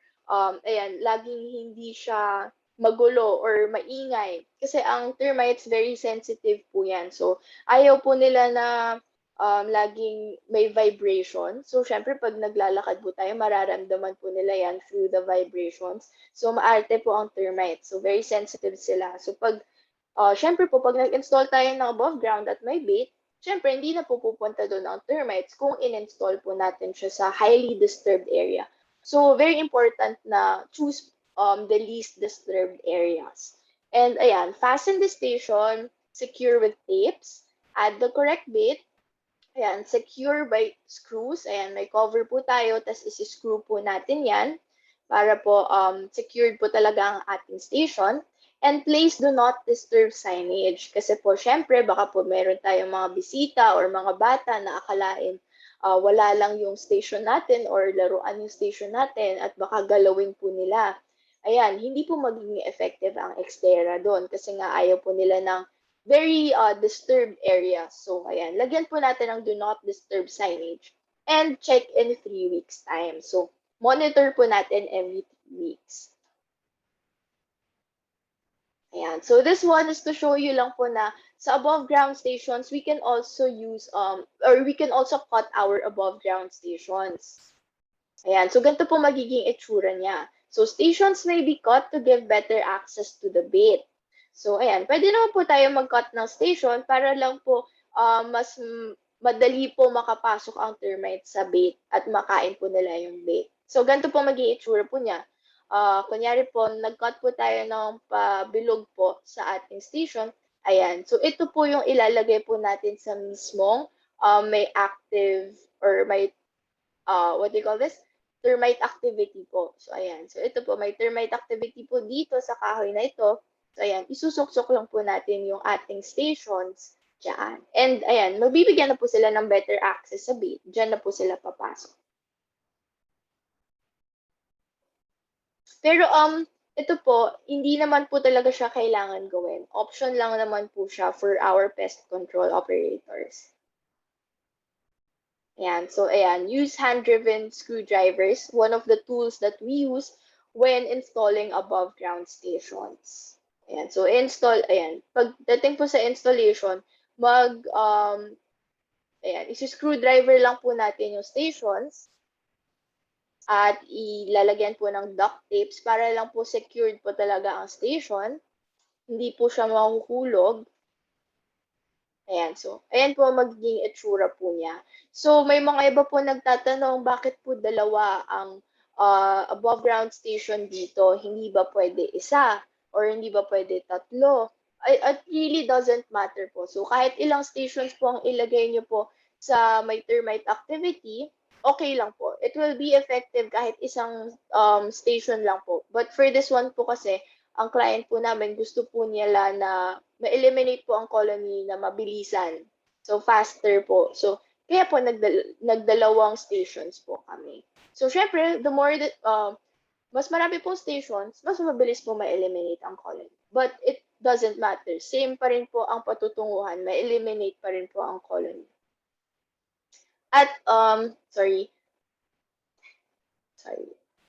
laging hindi siya magulo or maingay. Kasi ang termites very sensitive po yan. So ayaw po nila na laging may vibration. So, syempre, pag naglalakad po tayo, mararamdaman po nila yan through the vibrations. So, maarte po ang termites. So, very sensitive sila. So, syempre po, pag nag-install tayo ng above ground at may bait, syempre, hindi na po pupunta doon ang termites kung in-install po natin siya sa highly disturbed area. So, very important na choose the least disturbed areas. And, ayan, fasten the station, secure with tapes, add the correct bait, ayan, secure by screws. Ayan, may cover po tayo, tapos isi-screw po natin yan para po secured po talaga ang ating station. And place do not disturb signage. Kasi po, syempre, baka po meron tayong mga bisita or mga bata na akalain wala lang yung station natin or laruan yung station natin at baka galawin po nila. Ayan, hindi po magiging effective ang Xterra doon kasi nga ayaw po nila ng very disturbed area. So, ayan, lagyan po natin ng do not disturb signage and check in 3 weeks time. So, monitor po natin every 3 weeks. Ayan. So, this one is to show you lang po na sa above ground stations, we can also use, or we can also cut our above ground stations. Ayan. So, ganito po magiging itsura niya. So, stations may be cut to give better access to the bait. So, ayan, pwede naman po tayo mag-cut ng station para lang po mas madali po makapasok ang termites sa bait at makain po nila yung bait. So, ganito po magiging itsura po niya. Kunyari po, nag-cut po tayo ng pabilog po sa ating station. Ayan, so ito po yung ilalagay po natin sa mismong may active or may, what do you call this? Termite activity po. So, ayan. So, ito po, may termite activity po dito sa kahoy na ito. So, ayan, isusuksok lang po natin yung ating stations dyan. And, ayan, magbibigyan na po sila ng better access sa bait. Dyan na po sila papasok. Pero, ito po, hindi naman po talaga siya kailangan gawin. Option lang naman po siya for our pest control operators. Ayan, so ayan, use hand-driven screwdrivers, one of the tools that we use when installing above ground stations. Ayan, so install, ayan, pagdating po sa installation, ayan, isi-screwdriver lang po natin yung stations at ilalagyan po ng duct tapes para lang po secured po talaga ang station. Hindi po siya mahuhulog. Ayan, so, ayan po magiging itsura po niya. So, may mga iba po nagtatanong, bakit po dalawa ang above ground station dito? Hindi ba pwede isa? Or hindi ba pwede tatlo? It really doesn't matter po. So, kahit ilang stations po ang ilagay nyo po sa may termite activity, okay lang po. It will be effective kahit isang station lang po. But for this one po kasi, ang client po namin gusto po nila na ma-eliminate po ang colony na mabilisan. So, faster po. So, kaya po nagdalawang stations po kami. So, syempre, the more that, mas marami pong stations, mas mabilis po ma-eliminate ang colony. But it doesn't matter. Same pa rin po ang patutunguhan. Ma-eliminate pa rin po ang colony. At, sorry.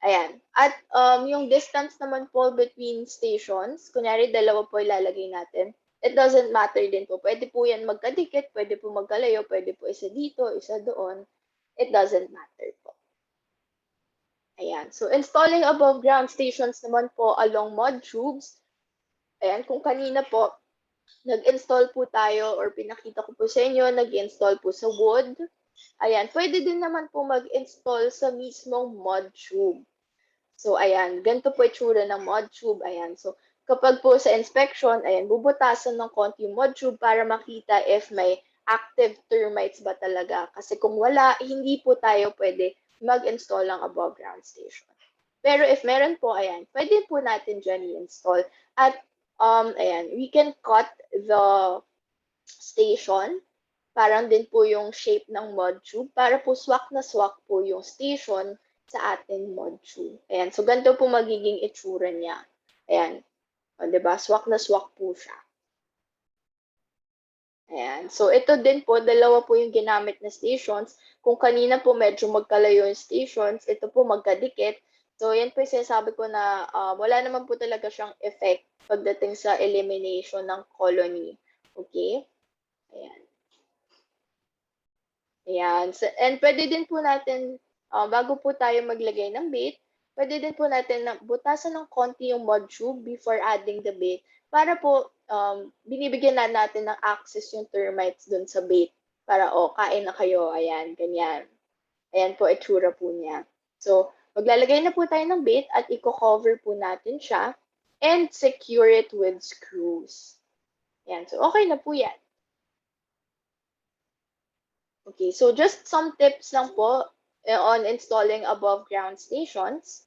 Ayan. At yung distance naman po between stations, kunyari dalawa po ilalagay natin, it doesn't matter din po. Pwede po yan magkadikit, pwede po magkalayo, pwede po isa dito, isa doon. It doesn't matter po. Ayan. So, installing above ground stations naman po along mud tubes. Ayan, kung kanina po, nag-install po tayo or pinakita ko po sa inyo, nag-install po sa wood. Ayan, pwede din naman po mag-install sa mismong mud tube. So, ayan, ganito po itsura ng mud tube. Ayan, so, kapag po sa inspection, ayan, bubutasan ng konti yung mod tube para makita if may active termites ba talaga. Kasi kung wala, hindi po tayo pwede mag-install ng above ground station. Pero if meron po, ayan, pwede po natin dyan i-install. At, ayan, we can cut the station. Parang din po yung shape ng mod tube para po swak na swak po yung station sa ating mod tube. Ayan, so ganito po magiging itsura niya. Ayan, o, diba? Swak na swak po siya. Ayan, so ito din po, dalawa po yung ginamit na stations. Kung kanina po medyo magkalayo yung stations, ito po magkadikit. So yan po yung sinasabi ko na wala naman po talaga siyang effect pagdating sa elimination ng colony. Okay? Ayan. Ayan. So, and pwede din po natin, bago po tayo maglagay ng bait, pwede din po natin butasan ng konti yung mod tube before adding the bait para po binibigyan na natin ng access yung termites dun sa bait para kain na kayo, ayan, ganyan. Ayan po, itsura po niya. So, maglalagay na po tayo ng bait at i-cover po natin siya and secure it with screws. Ayan, so okay na po yan. Okay, so just some tips lang po on installing above ground stations.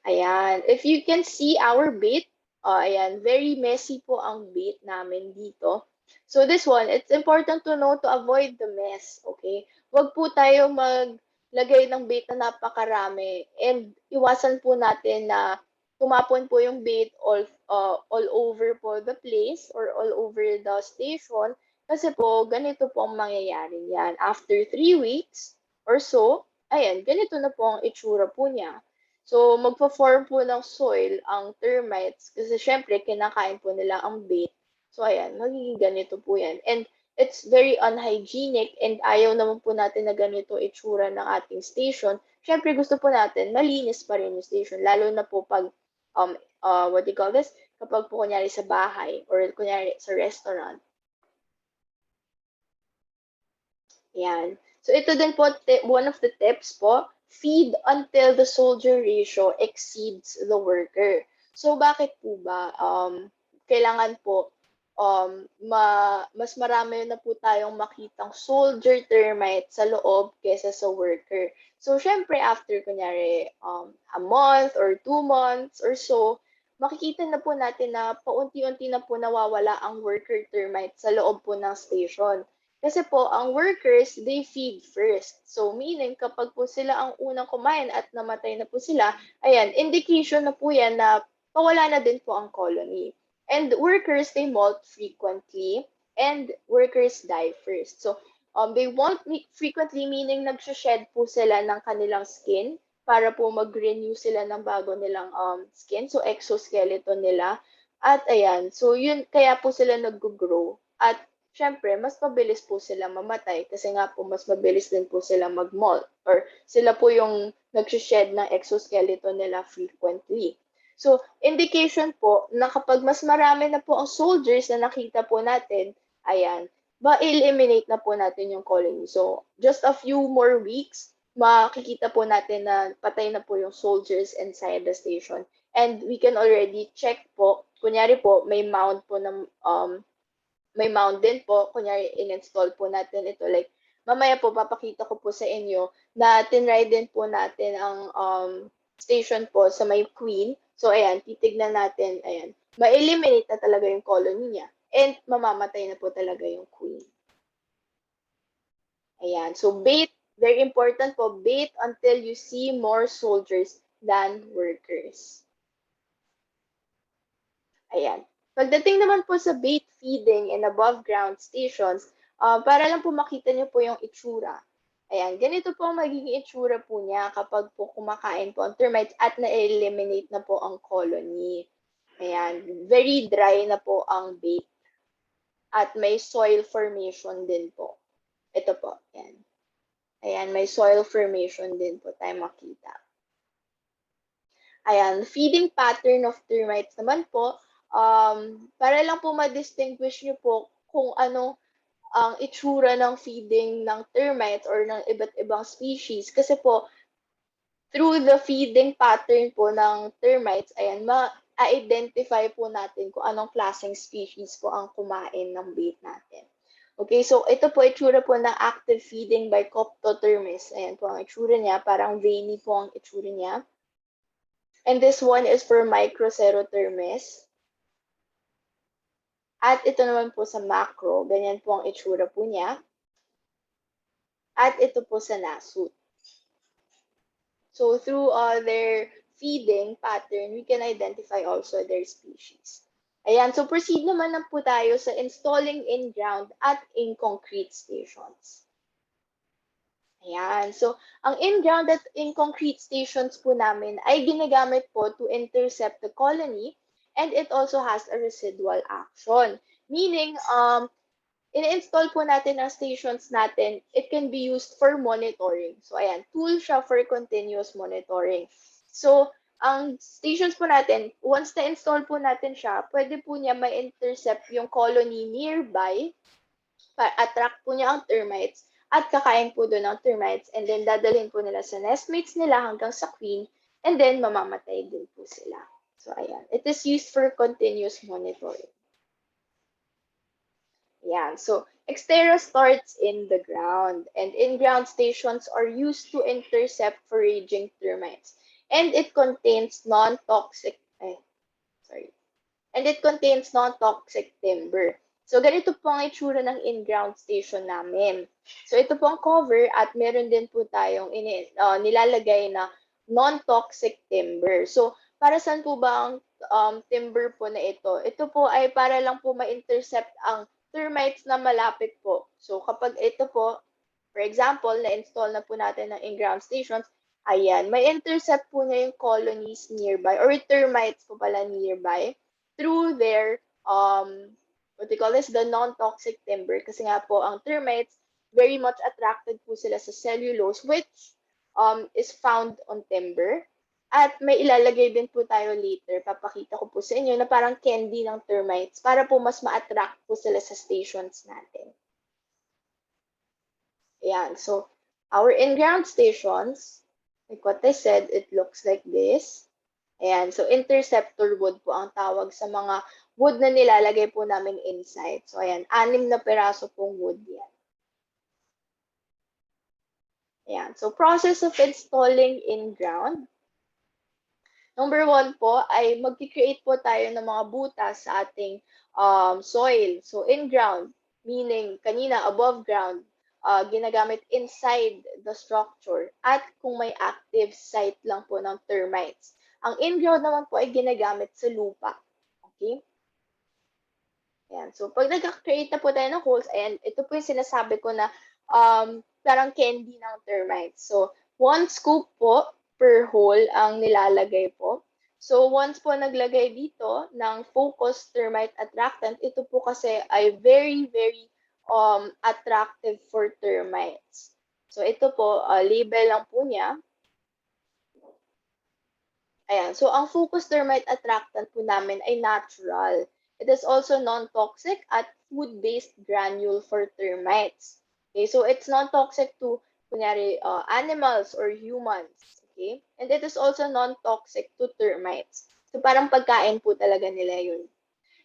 Ayan, if you can see our bait, ayan, very messy po ang bait namin dito. So this one, it's important to know to avoid the mess, okay? Huwag po tayo maglagay ng bait na napakarami and iwasan po natin na tumapon po yung bait all over po the place or all over the station. Kasi po, ganito po ang mangyayari yan. After 3 weeks or so, ayan, ganito na po ang itsura po niya. So, magpa-form po ng soil ang termites kasi syempre, kinakain po nila ang bait. So, ayan, magiging ganito po yan. And it's very unhygienic and ayaw naman po natin na ganito itsura ng ating station. Syempre, gusto po natin, malinis pa rin yung station. Lalo na po pag, what do you call this? Kapag po kunyari sa bahay or kunyari sa restaurant. Yan. So ito din po, one of the tips po, feed until the soldier ratio exceeds the worker. So bakit po ba? Kailangan po, mas marami na po tayong makitang soldier termite sa loob kesa sa worker. So syempre after kunyari a month or 2 months or so, makikita na po natin na paunti-unti na po nawawala ang worker termite sa loob po ng station. Kasi po, ang workers, they feed first. So, meaning, kapag po sila ang unang kumain at namatay na po sila, ayan, indication na po yan na pawala na din po ang colony. And workers, they molt frequently, and workers die first. So, they molt frequently, meaning nagsashed po sila ng kanilang skin para po mag-renew sila ng bago nilang skin. So, exoskeleton nila. At ayan, so yun, kaya po sila nag-grow. At syempre, mas mabilis po sila mamatay kasi nga po mas mabilis din po sila mag-molt or sila po yung nag-shed ng exoskeleton nila frequently. So, indication po na kapag mas marami na po ang soldiers na nakita po natin, ayan, ma-eliminate na po natin yung colony. So, just a few more weeks, makikita po natin na patay na po yung soldiers inside the station. And we can already check po, kunyari po, may mound po ng may mound din po, kunyari in-install po natin ito. Like, mamaya po, papakita ko po sa inyo na tinry din po natin ang station po sa may queen. So, ayan, titignan natin, ayan, ma-eliminate na talaga yung colony niya. And mamamatay na po talaga yung queen. Ayan, so bait, very important po, bait until you see more soldiers than workers. Ayan. Pagdating naman po sa bait feeding and above ground stations, para lang po makita niyo po yung itsura. Ayan, ganito po ang magiging itsura po niya kapag po kumakain po ang termites at na-eliminate na po ang colony. Ayan, very dry na po ang bait. At may soil formation din po. Ito po, ayan. Ayan, may soil formation din po tayo makita. Ayan, feeding pattern of termites naman po, para lang po ma-distinguish nyo po kung ano ang itsura ng feeding ng termites or ng iba't ibang species. Kasi po, through the feeding pattern po ng termites, ayan, i-identify po natin kung anong klaseng species po ang kumain ng bait natin. Okay, so ito po itsura po ng active feeding by Coptotermis. Ayan po ang itsura niya, parang veiny po ang itsura niya. And this one is for Microcerotermis. At ito naman po sa macro, ganyan po ang itsura po niya. At ito po sa nasut. So through their feeding pattern, we can identify also their species. Ayan, so proceed naman na po tayo sa installing in-ground at in-concrete stations. Ayan, so ang in-ground at in-concrete stations po namin ay ginagamit po to intercept the colony, and it also has a residual action. Meaning, in-install po natin ang stations natin, it can be used for monitoring. So ayan, tool siya for continuous monitoring. So, ang stations po natin, once na-install po natin siya, pwede po niya ma-intercept yung colony nearby, attract po niya ang termites, at kakain po doon ang termites, and then dadalhin po nila sa nestmates nila hanggang sa queen, and then mamamatay din po sila. So ayan, it is used for continuous monitoring. Ayan, so Xtera starts in the ground, and in-ground stations are used to intercept foraging termites. And it contains non-toxic timber. So ganito po ang itsura ng in-ground station namin. So ito po ang cover at meron din po tayong nilalagay na non-toxic timber. So para saan po ba ang timber po na ito? Ito po ay para lang po ma-intercept ang termites na malapit po. So kapag ito po, for example, na-install na po natin ng in-ground stations, ayan, may intercept po niya yung colonies nearby or termites po pala nearby through their, what they call this, the non-toxic timber. Kasi nga po, ang termites, very much attracted po sila sa cellulose, which is found on timber. At may ilalagay din po tayo later, papakita ko po sa inyo na parang candy ng termites para po mas ma-attract po sila sa stations natin. Ayan, so our in-ground stations, like what I said, it looks like this. Ayan, so interceptor wood po ang tawag sa mga wood na nilalagay po namin inside. So ayan, 6 na peraso pong wood yan. Ayan, so process of installing in-ground. Number 1 po ay mag-create po tayo ng mga butas sa ating soil. So in-ground, meaning kanina above ground, ginagamit inside the structure at kung may active site lang po ng termites. Ang in-ground naman po ay ginagamit sa lupa. Okay? Ayan. So pag nag-create na po tayo ng holes, ayan, ito po yung sinasabi ko na parang candy ng termites. So 1 scoop po per hole ang nilalagay po. So once po naglagay dito ng focused termite attractant, ito po kasi ay very, very attractive for termites. So ito po, label lang po niya. Ayan, so ang focused termite attractant po namin ay natural. It is also non-toxic at food-based granule for termites. Okay, so it's non-toxic to kunyari, animals or humans. Okay, and it is also non-toxic to termites. So parang pagkain po talaga nila yun.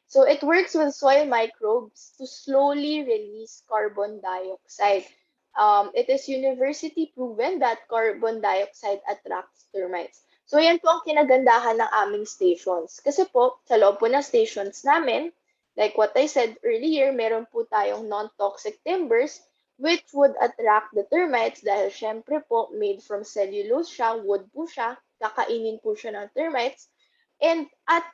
So it works with soil microbes to slowly release carbon dioxide. It is university proven that carbon dioxide attracts termites. So yan po ang kinagandahan ng aming stations. Kasi po, sa loob po ng stations namin, like what I said earlier, meron po tayong non-toxic timbers which would attract the termites dahil syempre po, made from cellulose siya, wood po siya, kakainin po siya ng termites. And at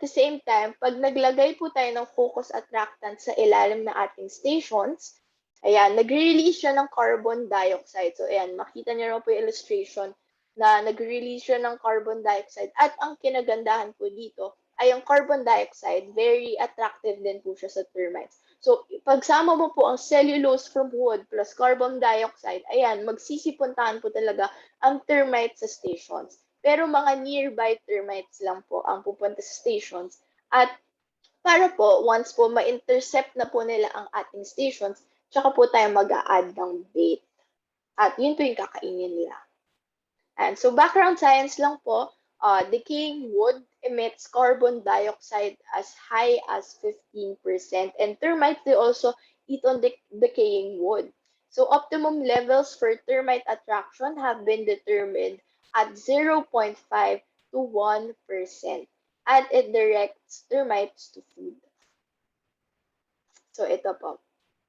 the same time, pag naglagay po tayo ng focus attractant sa ilalim ng ating stations, ayan, nagre-release siya ng carbon dioxide. So ayan, makita niyo po yung illustration na nagre-release siya ng carbon dioxide. At ang kinagandahan po dito ay ang carbon dioxide, very attractive din po siya sa termites. So, pagsama mo po ang cellulose from wood plus carbon dioxide, ayan, magsisipuntahan po talaga ang termites sa stations. Pero mga nearby termites lang po ang pupunta sa stations. At para po, once po ma-intercept na po nila ang ating stations, tsaka po tayo mag-a-add ng bait. At yun po yung kakainin nila. And so background science lang po, decaying wood emits carbon dioxide as high as 15%. And termites, they also eat on decaying wood. So optimum levels for termite attraction have been determined at 0.5 to 1%. And it directs termites to food. So ito po.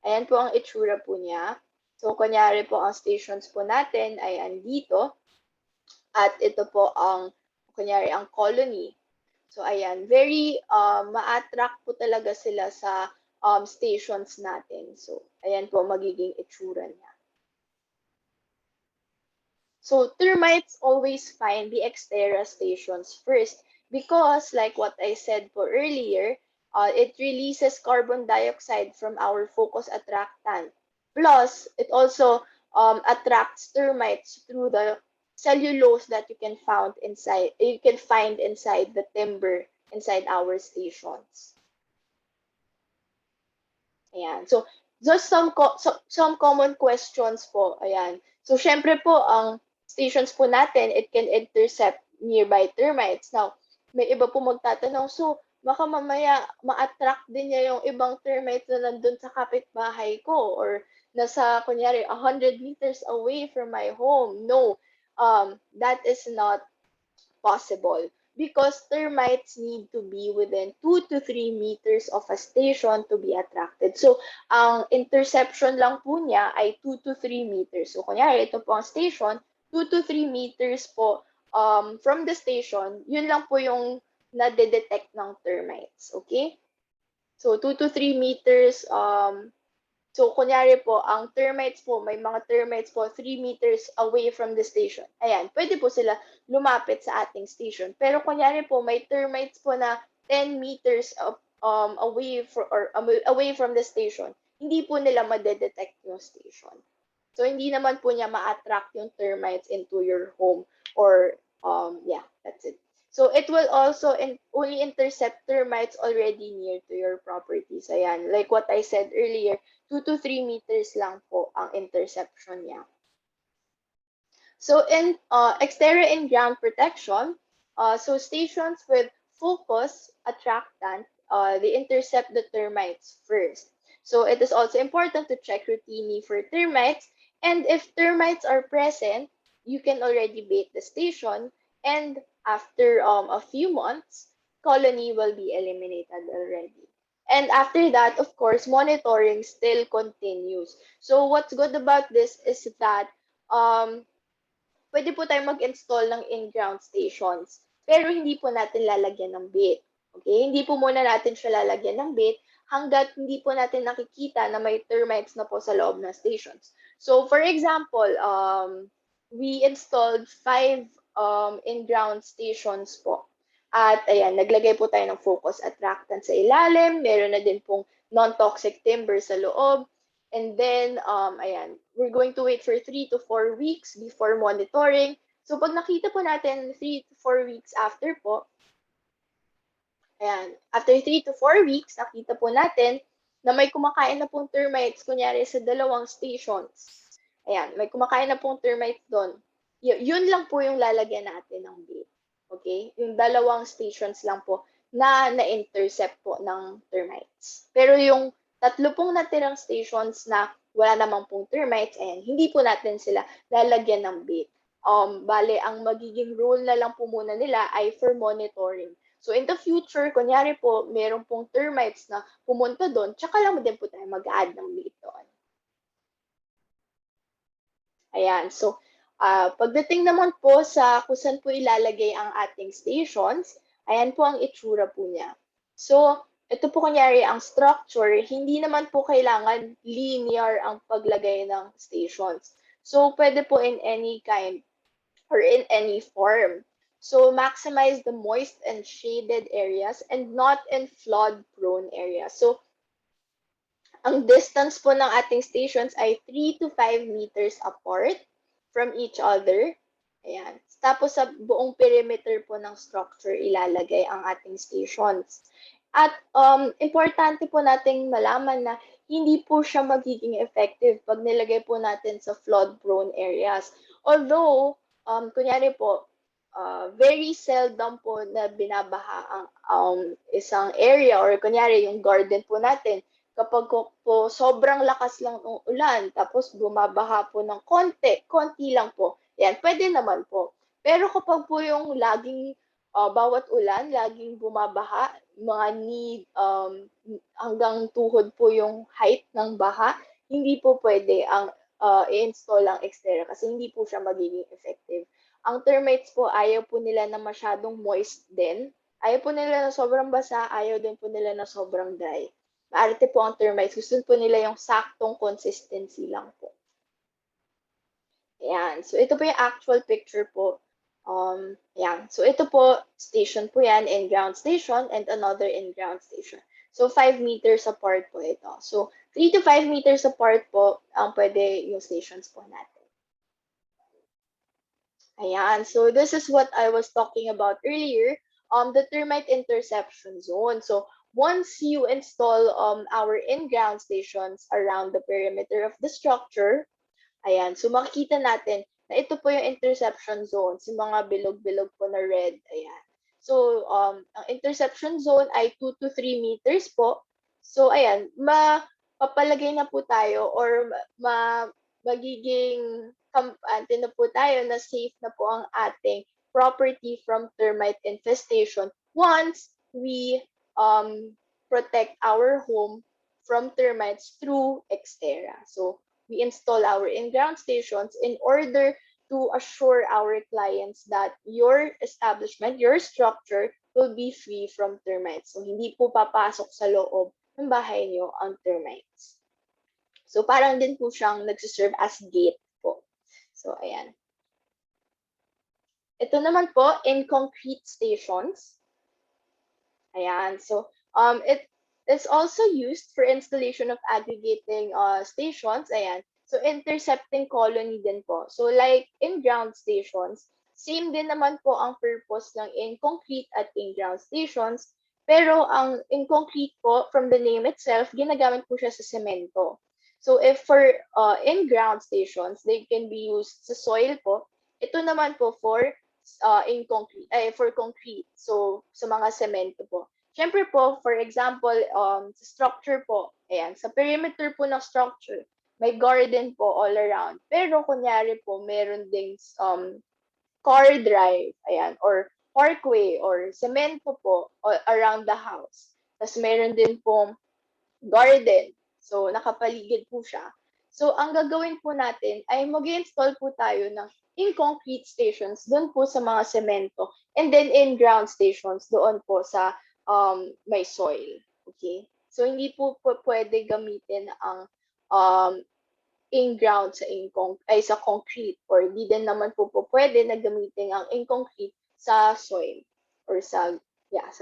Ayan po ang itsura po niya. So kunyari po ang stations po natin ay andito. At ito po ang, kunyari, ang colony. So ayan, very ma-attract po talaga sila sa stations natin. So ayan po magiging itsura niya. So termites always find the Xterra stations first because, like what I said po earlier, it releases carbon dioxide from our focus attractant. Plus, it also attracts termites through the cellulose that you can find inside the timber inside our stations. Ayan. So, just some common questions po. Ayan. So, syempre po, ang stations po natin, it can intercept nearby termites. Now, may iba po magtatanong, so, baka mamaya ma-attract din niya yung ibang termites na nandun sa kapitbahay ko or nasa, kunyari, 100 meters away from my home. No, that is not possible because termites need to be within 2 to 3 meters of a station to be attracted. So, ang interception lang po niya ay 2 to 3 meters. So, kunyari, ito po ang station, 2 to 3 meters po from the station, yun lang po yung nade-detect ng termites. Okay? So, 2 to 3 meters, so, kunyari po, ang termites po, may mga termites po 3 meters away from the station. Ayan, pwede po sila lumapit sa ating station. Pero kunyari po, may termites po na 10 meters away from the station. Hindi po nila madedetect yung station. So, hindi naman po niya ma-attract yung termites into your home or, yeah, that's it. So, it will also only intercept termites already near to your properties. Ayan, like what I said earlier, 2 to 3 meters lang po ang interception niya. So, in Xterra in ground protection, so stations with focus attractant, they intercept the termites first. So, it is also important to check routinely for termites. And if termites are present, you can already bait the station. And after a few months, colony will be eliminated already. And after that, of course, monitoring still continues. So what's good about this is that pwede po tayo mag-install ng in-ground stations, pero hindi po natin lalagyan ng bait. Okay? Hindi po muna natin siya lalagyan ng bait hanggat hindi po natin nakikita na may termites na po sa loob ng stations. So for example, we installed 5 in-ground stations po. At ayan, naglagay po tayo ng focus attractant sa ilalim. Meron na din pong non-toxic timber sa loob. And then, ayan, we're going to wait for 3 to 4 weeks before monitoring. So pag nakita po natin 3 to 4 weeks after po, ayan, after 3 to 4 weeks, nakita po natin na may kumakain na pong termites, kunyari sa 2 stations. Ayan, may kumakain na pong termites doon. Yun lang po yung lalagyan natin ng bait. Okay? Yung 2 stations lang po na na-intercept po ng termites. Pero yung 3 pong natirang stations na wala namang pong termites, ayan, hindi po natin sila lalagyan ng bait. Bale, ang magiging role na lang po muna nila ay for monitoring. So in the future, kunyari po, meron pong termites na pumunta doon, tsaka lang din po tayo mag-add ng bait doon. Ayan, so pagdating naman po sa kung saan po ilalagay ang ating stations, ayan po ang itsura po niya. So, ito po kunyari ang structure, hindi naman po kailangan linear ang paglagay ng stations. So, pwede po in any kind or in any form. So, maximize the moist and shaded areas and not in flood-prone areas. So, ang distance po ng ating stations ay 3 to 5 meters apart from each other. Ayan. Tapos sa buong perimeter po ng structure ilalagay ang ating stations. At importante po nating malaman na hindi po siya magiging effective pag nilagay po natin sa flood-prone areas. Although, kunyari po, very seldom po na binabaha ang isang area or kunyari yung garden po natin. Kapag po sobrang lakas lang ng ulan, tapos bumabaha po ng konti lang po, yan, pwede naman po. Pero kapag po yung laging bawat ulan, laging bumabaha, mga need hanggang tuhod po yung height ng baha, hindi po pwede ang i-install ang Xterra kasi hindi po siya magiging effective. Ang termites po, ayaw po nila na masyadong moist din. Ayaw po nila na sobrang basa, ayaw din po nila na sobrang dry. Maarte po ang termites. Gusto po nila yung saktong consistency lang po. Ayan. So, ito po yung actual picture po. Ayan. So, ito po, station po yan, in-ground station, and another in-ground station. So, 5 meters apart po ito. So, 3 to 5 meters apart po ang pwede yung stations po natin. Ayan. So, this is what I was talking about earlier, the termite interception zone. So, once you install our in-ground stations around the perimeter of the structure, ayan, so makikita natin na ito po yung interception zone, yung mga bilog-bilog po na red, ayan. So, ang interception zone ay 2 to 3 meters po. So, ayan, mapapalagay na po tayo or magiging kampante na po tayo na safe na po ang ating property from termite infestation once we protect our home from termites through Xterra. So, we install our in-ground stations in order to assure our clients that your establishment, your structure will be free from termites. So, hindi po papasok sa loob ng bahay niyo ang termites. So, parang din po siyang nagsiserve as gate po. So, ayan. Ito naman po, in concrete stations. Ayan. So, it is also used for installation of aggregating stations. Ayan. So, intercepting colony din po. So, like in-ground stations, same din naman po ang purpose ng in-concrete at in-ground stations. Pero ang in-concrete po, from the name itself, ginagamit po siya sa semento. So, if for in-ground stations, they can be used sa soil po. Ito naman po for for concrete. So, sa mga semento po. Siyempre po, for example, sa structure po, ayan, sa perimeter po ng structure, may garden po all around. Pero kunyari po, meron ding car drive, ayan, or parkway, or semento po around the house. Tapos meron din po garden. So, nakapaligid po siya. So, ang gagawin po natin ay mag-install po tayo ng in-concrete stations doon po sa mga semento and then in-ground stations doon po sa may soil. Okay? So, hindi po pwede gamitin ang in-ground sa concrete or hindi din naman po pwede na gamitin ang in-concrete sa soil or sa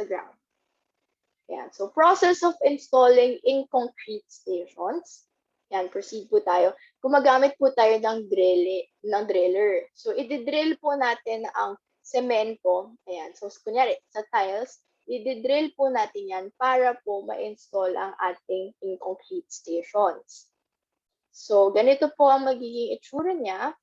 ground. Yan. So, process of installing in concrete stations. Yan, proceed po tayo. Gumagamit po tayo ng driller. So, i-drill po natin ang semento. Ayan. So, kunyari, sa tiles, i-drill po natin yan para po ma-install ang ating in concrete stations. So, ganito po ang magiging itsura niya.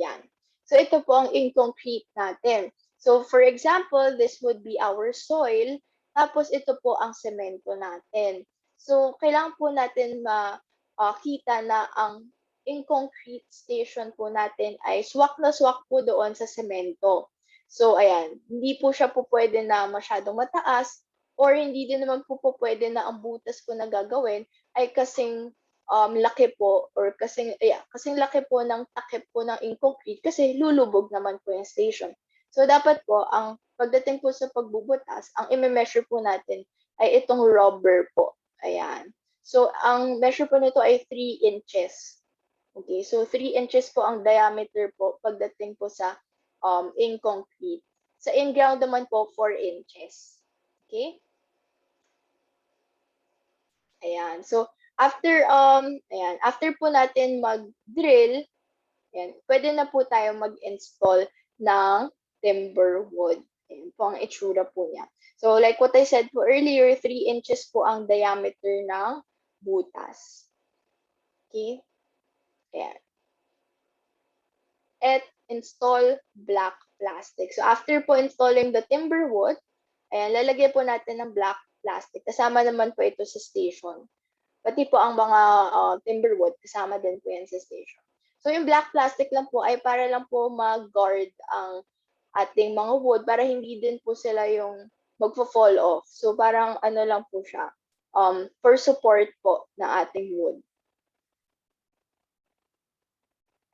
Yan. So, ito po ang in concrete natin. So, for example, this would be our soil. Tapos, ito po ang semento natin. So, kailangan po natin makita na ang in-concrete station po natin ay swak na swak po doon sa semento. So, ayan. Hindi po siya po pwede na masyadong mataas or hindi din naman po pwede na ang butas po na gagawin ay kasing laki po or kasing laki po ng takip po ng in-concrete kasi lulubog naman po yung station. So, dapat po, ang pagdating po sa pagbubutas, ang i-measure po natin ay itong rubber po. Ayan. So, ang measure po nito ay 3 inches. Okay, so 3 inches po ang diameter po pagdating po sa in-concrete. Sa in-ground naman po, 4 inches. Okay? Ayan. So, after po natin mag-drill, ayan, pwede na po tayo mag-install ng timber wood. Ayan po ang itsura po niya. So, like what I said po earlier, 3 inches po ang diameter ng butas. Okay? Ayan. at install black plastic. So after po installing the timber wood, ayan, lalagyan po natin ng black plastic. Kasama naman po ito sa station. Pati po ang mga timber wood, kasama din po yan sa station. So yung black plastic lang po ay para lang po mag-guard ang ating mga wood para hindi din po sila yung magfo-fall off. So parang ano lang po siya, for support po ng ating wood.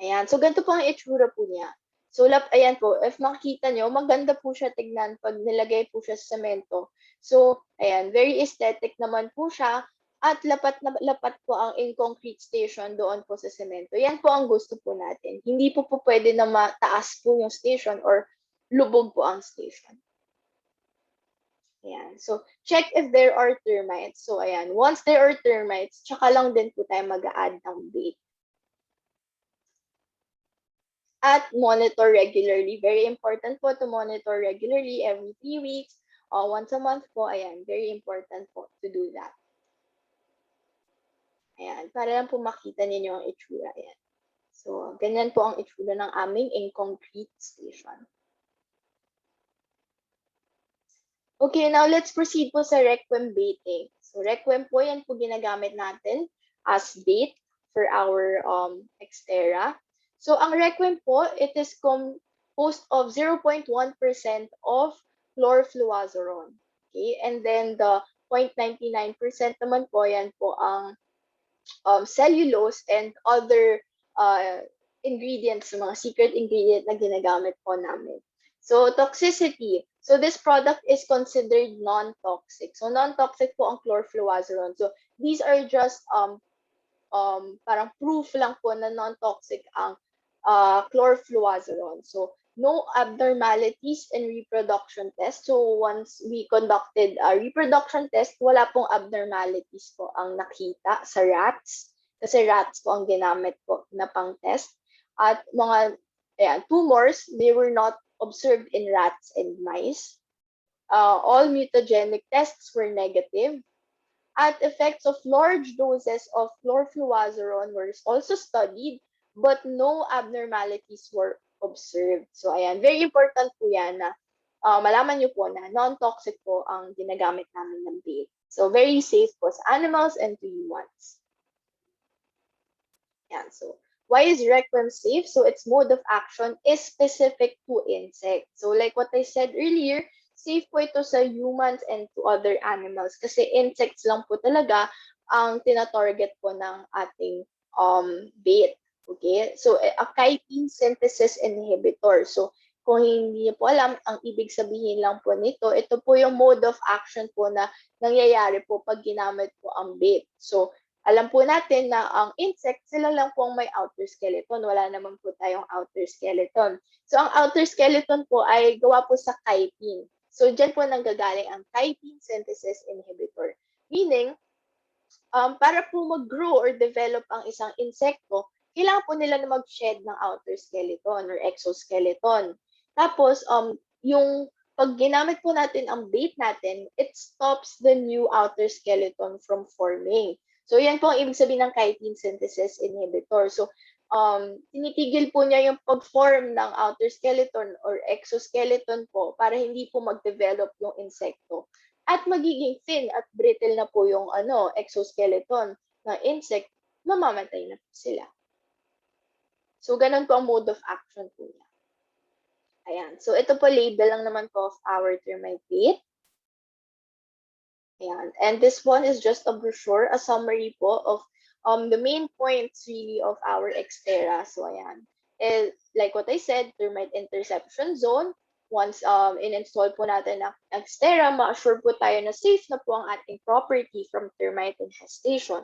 Ayan, so ganito po ang itsura po niya. So ayan po, if makikita nyo, maganda po siya tignan pag nilagay po siya sa semento. So ayan, very aesthetic naman po siya. At lapat na lapat po ang in-concrete station doon po sa semento. Yan po ang gusto po natin. Hindi po pwede na mataas po yung station or lubog po ang station. Ayan. So, check if there are termites. So, ayan. Once there are termites, tsaka lang din po tayo mag-a-add ng bait. At monitor regularly. Very important po to monitor regularly every 3 weeks. Once a month po. Ayan. Very important po to do that. Ayan, para lang po makita ninyo ang itsura. Ayan. So, ganyan po ang itsura ng aming in-concrete station. Okay, now let's proceed po sa requiem baiting. So, requiem po, yan po ginagamit natin as bait for our Xterra. So, ang requiem po, it is composed of 0.1% of chlorfluazoron. Okay, and then the 0.99% naman po, yan po ang cellulose and other ingredients, mga secret ingredient na ginagamit po namin. So, toxicity. So, this product is considered non-toxic. So, non-toxic po ang chlorfluazoron. So, these are just parang proof lang po na non-toxic ang chlorfluazoron. So, no abnormalities in reproduction test. So, once we conducted a reproduction test, wala pong abnormalities po ang nakita sa rats. Kasi rats po ang ginamit po na pang-test. At mga tumors, they were not observed in rats and mice. All mutagenic tests were negative. At effects of large doses of chlorfluazoron were also studied, but no abnormalities were observed. So, ayan, very important po yan na malaman nyo po na non-toxic po ang ginagamit namin ng bait. So, very safe po sa animals and to humans. Ayan, so, why is requiem safe? So, its mode of action is specific to insects. So, like what I said earlier, safe po ito sa humans and to other animals kasi insects lang po talaga ang tina-target po ng ating bait. Okay, so a chitin synthesis inhibitor. So kung hindi niyo po alam, ang ibig sabihin lang po nito, ito po yung mode of action po na nangyayari po pag ginamit po ang bait. So alam po natin na ang insect, sila lang po ang may outer skeleton. Wala naman po tayong outer skeleton. So ang outer skeleton po ay gawa po sa chitin. So dyan po nanggagaling ang chitin synthesis inhibitor. Meaning, para po mag-grow or develop ang isang insekto, kailangan po nila na mag-shed ng outer skeleton or exoskeleton. Tapos, yung pag ginamit po natin ang bait natin, it stops the new outer skeleton from forming. So, yan po ang ibig sabihin ng chitin synthesis inhibitor. So, tinitigil po niya yung pag-form ng outer skeleton or exoskeleton po para hindi po mag-develop yung insekto. At magiging thin at brittle na po yung exoskeleton ng insect, mamamatay na po sila. So, ganun po ang mode of action po niya. Ayan. So, ito po label lang naman po of our termite bait. Ayan. And this one is just a brochure, a summary po of the main points really of our Xterra. So, ayan. Like what I said, termite interception zone. Once in-install po natin ang Xterra, ma-assure po tayo na safe na po ang ating property from termite infestation.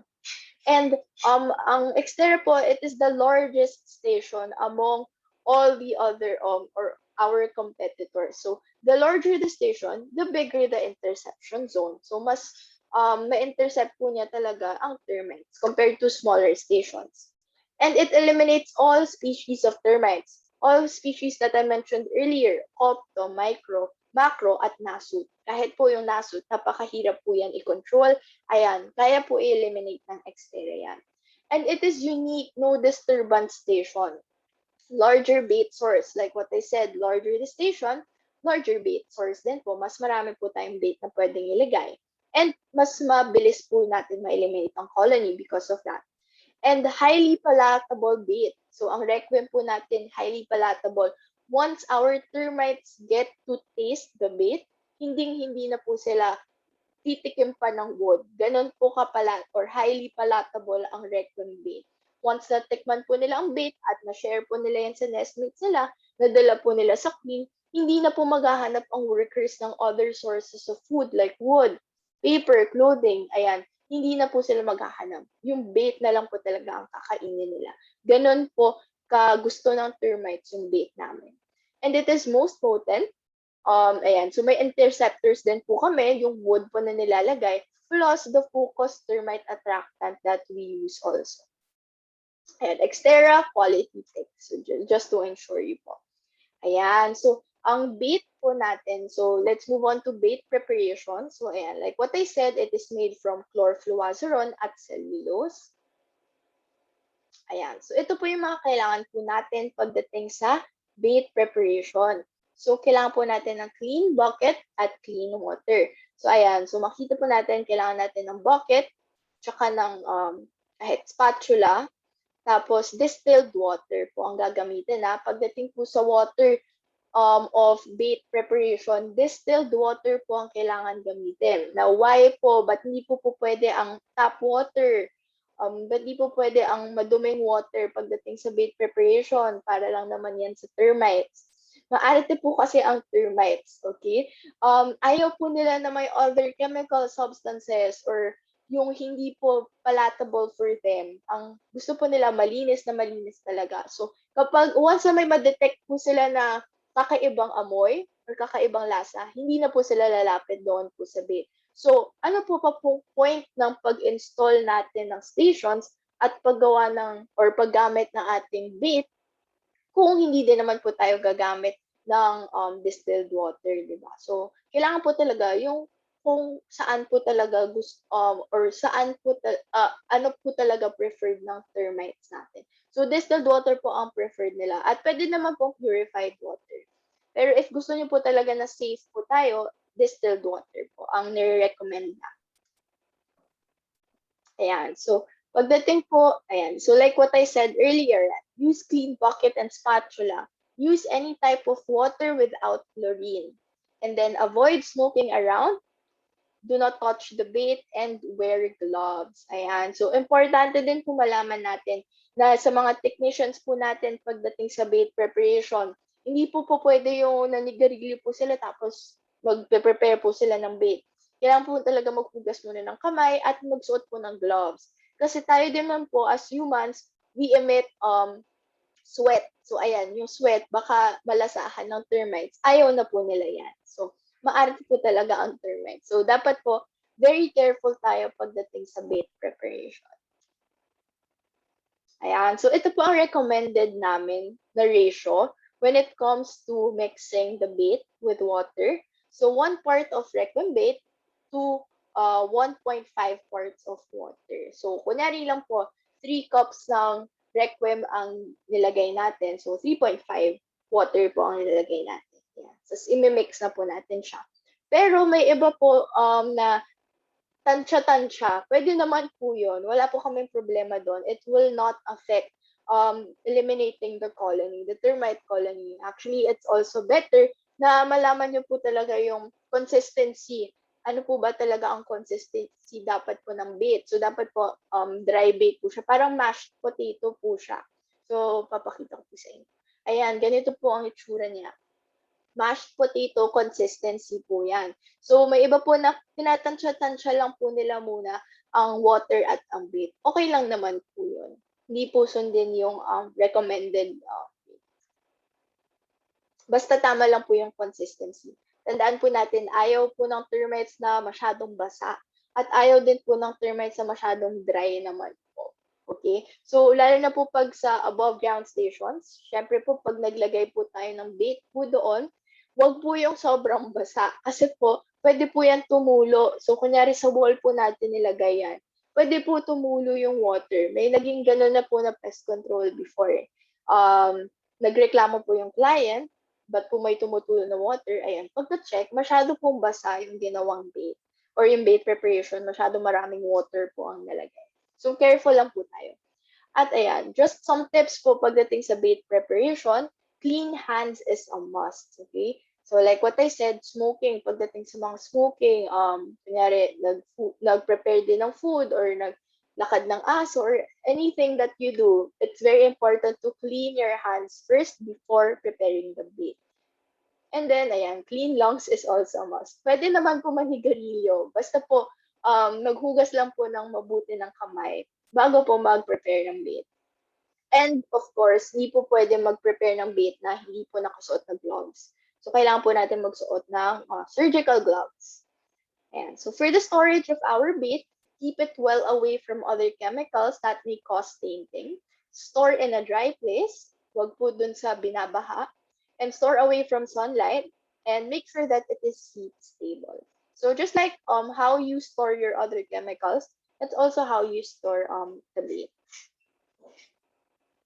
And ang Xterra po, it is the largest station among all the other or our competitors. So the larger the station, the bigger the interception zone. So mas ma-intercept po niya talaga ang termites compared to smaller stations. And it eliminates all species of termites. All species that I mentioned earlier, Copto, Micro, Macro, at Nasut. Kahit po yung Nasut, napakahirap po yan i-control. Ayan, kaya po i-eliminate ng Xterra yan. And it is unique, no disturbance station. larger bait source. Like what I said, larger the station, larger bait source din po. Mas marami po tayong bait na pwedeng ilagay. And mas mabilis po natin ma-eliminate ang colony because of that. And highly palatable bait. So ang requiem po natin, highly palatable. Once our termites get to taste the bait, hindi na po sila titikim pa ng wood. Ganon po kapalat or highly palatable ang requiem bait. Once natikman po nila ang bait at na-share po nila yan sa nestmates nila, nadala po nila sa queen, hindi na po maghahanap ang workers ng other sources of food like wood, paper, clothing, ayan. Hindi na po sila maghahanap. Yung bait na lang po talaga ang kakainin nila. Ganon po kagusto ng termites yung bait namin. And it is most potent. Ayan. So may interceptors din po kami, yung wood po na nilalagay, plus the focused termite attractant that we use also. Ayan. Xterra quality tick. So just to ensure you po. Ayan. So ang bait po natin, so let's move on to bait preparation. So ayan, like what I said, it is made from chlorfluazeron at cellulose. Ayan, so ito po yung mga kailangan po natin pagdating sa bait preparation. So kailangan po natin ng clean bucket at clean water. So ayan, so makita po natin, kailangan natin ng bucket, tsaka ng spatula, tapos distilled water po ang gagamitin na. Pagdating po sa water, of bait preparation, distilled water po ang kailangan gamitin. Now, why po? Ba't hindi po pwede ang tap water? Ba't di po pwede ang maduming water pagdating sa bait preparation? Para lang naman yan sa termites. Maarte po kasi ang termites, okay? Ayaw po nila na may other chemical substances or yung hindi po palatable for them. Ang gusto po nila malinis na malinis talaga. So, kapag once na may ma-detect po sila na kakaibang amoy or kakaibang lasa, hindi na po sila lalapit doon po sa bait. So, ano po pa pong point ng pag-install natin ng stations at paggawa ng or paggamit ng ating bait kung hindi din naman po tayo gagamit ng distilled water, di ba? So, kailangan po talaga yung kung saan po talaga gusto or saan po ano po talaga preferred ng termites natin. So, distilled water po ang preferred nila. At pwede naman pong purified water. Pero if gusto niyo po talaga na safe po tayo, distilled water po ang nire-recommend na. Ayan. So, pagdating po, ayan. So, like what I said earlier, use clean bucket and spatula. Use any type of water without chlorine. And then, avoid smoking around. Do not touch the bait and wear gloves. Ayan. So, importante din po malaman natin na sa mga technicians po natin pagdating sa bait preparation, hindi po pwede yung nanigarilyo po sila tapos mag-prepare po sila ng bait. Kailangan po talaga maghugas muna ng kamay at magsuot po ng gloves. Kasi tayo din man po as humans, we emit sweat. So, ayan, yung sweat, baka malasahan ng termites. Ayaw na po nila yan. So, maarte po talaga ang termites. So, dapat po, very careful tayo pagdating sa bait preparation. Ayan. So, ito po ang recommended namin na ratio when it comes to mixing the bait with water. So, 1 part of requiem bait to 1.5 parts of water. So, kunyari lang po, 3 cups ng requiem ang nilagay natin. So, 3.5 water po ang nilagay natin. Yeah. So, imimix na po natin siya. Pero may iba po na tansya-tansya. Pwede naman po yun. Wala po kaming problema doon. It will not affect eliminating the colony, the termite colony. Actually, it's also better na malaman nyo po talaga yung consistency. Ano po ba talaga ang consistency dapat po ng bait? So, dapat po dry bait po siya. Parang mashed potato po siya. So, papakita ko po sa inyo. Ayan, ganito po ang itsura niya. Mashed potato consistency po yan. So, may iba po na tinatansya-tansya lang po nila muna ang water at ang bait. Okay lang naman po yun. Hindi po sundin yung recommended basta tama lang po yung consistency. Tandaan po natin, ayaw po ng termites na masyadong basa at ayaw din po ng termites na masyadong dry naman po. Okay? So, lalo na po pag sa above ground stations, syempre po pag naglagay po tayo ng bait po doon, wag po yung sobrang basa kasi po, pwede po yan tumulo. So, kunyari sa wall po natin nilagay yan, pwede po tumulo yung water. May naging gano'n na po na pest control before. nagreklamo po yung client, but po may tumutulo na water, ayan, pagka-check, masyado pong basa yung ginawang bait or yung bait preparation, masyado maraming water po ang nalagay. So, careful lang po tayo. At ayan, just some tips po pagdating sa bait preparation, clean hands is a must, okay? So, like what I said, smoking, pagdating sa mga smoking, kunyari, nag-prepare din ng food or naglakad ng aso or anything that you do, it's very important to clean your hands first before preparing the bait. And then, ayan, clean lungs is also a must. Pwede naman po manigarilyo. Basta po, naghugas lang po ng mabuti ng kamay bago po mag-prepare ng bait. And of course, hindi po pwede mag-prepare ng bait na hindi po nakasuot ng gloves. So, kailangan po natin magsuot ng surgical gloves. And so, for the storage of our bait, keep it well away from other chemicals that may cause tainting. Store in a dry place. Huwag po dun sa binabaha. And store away from sunlight. And make sure that it is heat stable. So, just like how you store your other chemicals, that's also how you store the bait.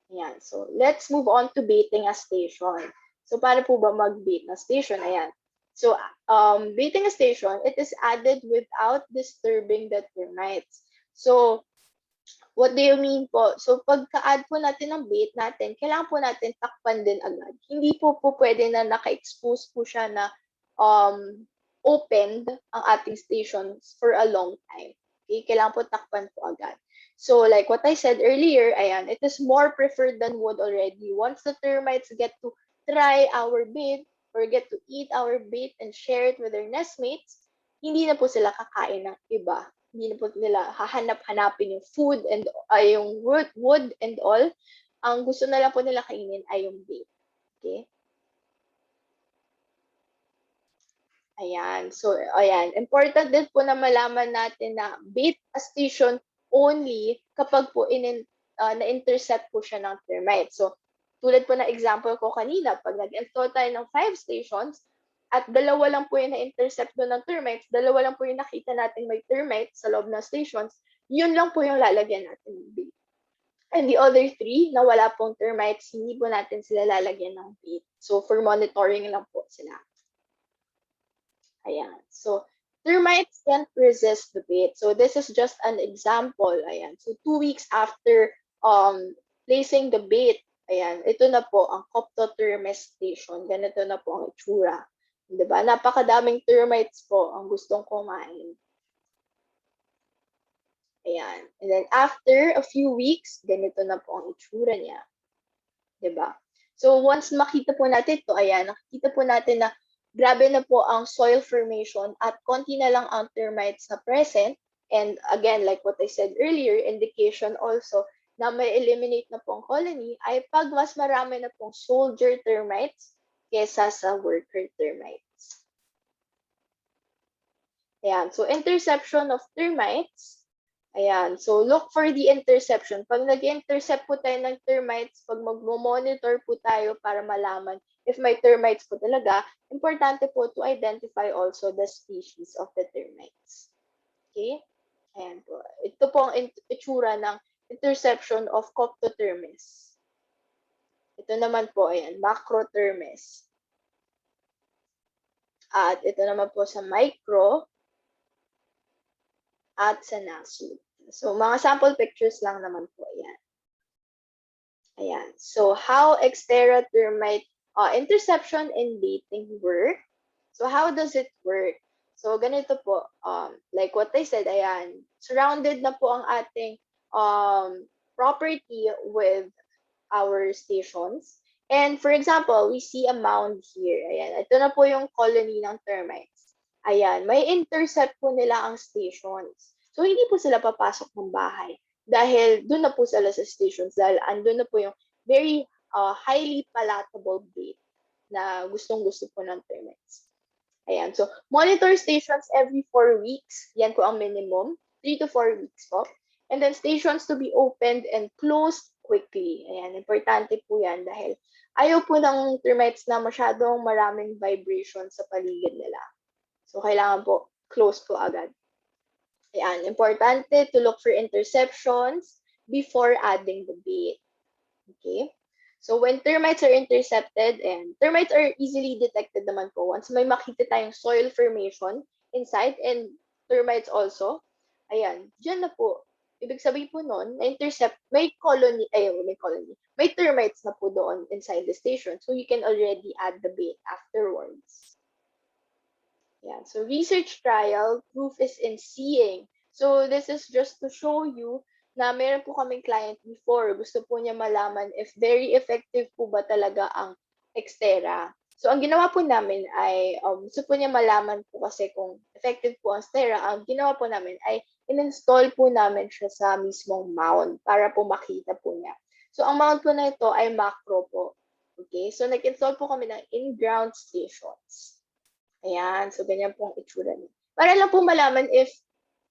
Ayan. So, let's move on to baiting a station. So, paano po ba mag-bait na station? Ayan. So, baiting a station, it is added without disturbing the termites. So, what do you mean po? So, pagka-add po natin ng bait natin, kailangan po natin takpan din agad. Hindi po pwede na naka-expose po siya na opened ang ating stations for a long time. Okay? Kailangan po takpan po agad. So, like what I said earlier, ayan, it is more preferred than wood already. Once the termites get to try our bait or get to eat our bait and share it with their nestmates, hindi na po sila kakain ng iba. Hindi na po nila hahanap-hanapin yung food and yung wood and all. Ang gusto na lang po nila kainin ay yung bait. Okay? Ayan. So, ayan. Important din po na malaman natin na bait a station only kapag po na-intercept po siya ng termite. So, tulad po na example ko kanina, pag nag-install tayo ng 5 stations, at dalawa lang po yung na-intercept doon ng termites, dalawa lang po yung nakita natin may termites sa loob ng stations, yun lang po yung lalagyan natin ng bait. And the other 3 na wala pong termites, hindi po natin sila lalagyan ng bait. So, for monitoring lang po sila. Ayan. So, termites can't resist the bait. So, this is just an example. Ayan. So, 2 weeks after placing the bait, ayan, ito na po ang Coptotermes station. Ganito na po ang itsura. Diba? Napakadaming termites po ang gustong kumain. Ayan. And then after a few weeks, ganito na po ang itsura niya. Diba? So once makita po natin ito, ayan, nakikita po natin na grabe na po ang soil formation at konti na lang ang termites na present. And again, like what I said earlier, indication also na may eliminate na pong colony ay pag mas marami na pong soldier termites kesa sa worker termites. Ayan, so interception of termites. Ayan, so look for the interception. Pag nag-intercept po tayo ng termites, pag mag-monitor po tayo para malaman if may termites po talaga, importante po to identify also the species of the termites. Okay? Ayan po. Ito po ang itsura ng interception of Coptotermes. Ito naman po, ayan, Macrotermes. At ito naman po sa micro at sa nasu. So, mga sample pictures lang naman po, ayan. Ayan. So, how Xtera termite interception and baiting work. So, how does it work? So, ganito po. Like what I said, ayan, surrounded na po ang ating property with our stations. And for example, we see a mound here. Ayan, ito na po yung colony ng termites. Ayan, may intercept po nila ang stations. So, hindi po sila papasok ng bahay dahil doon na po sila sa stations dahil andun na po yung very highly palatable bait na gustong-gusto po ng termites. Ayan, so monitor stations every 4 weeks. Yan po ang minimum, 3 to 4 weeks po. And then stations to be opened and closed quickly. Ayan, importante po yan dahil ayaw po ng termites na masyadong maraming vibration sa paligid nila. So, kailangan po close po agad. Ayan, importante to look for interceptions before adding the bait. Okay? So when termites are intercepted, and termites are easily detected naman po once may makita tayong soil formation inside and termites also. Ayan, dyan na po. Ibig sabihin po nun, na-intercept, may termites na po doon inside the station. So you can already add the bait afterwards. Yeah, so research trial, proof is in seeing. So this is just to show you na meron po kaming client before, gusto po niya malaman if very effective po ba talaga ang Xterra. So ang ginawa po namin ay, gusto po niya malaman po kasi kung effective po ang Xterra, ang ginawa po namin ay in-install po namin siya sa mismong mount para po makita po niya. So ang mount po na ito ay macro po. Okay, so nag-install po kami ng in-ground stations. Ayan, so ganyan pong itsura niya. Para lang po malaman if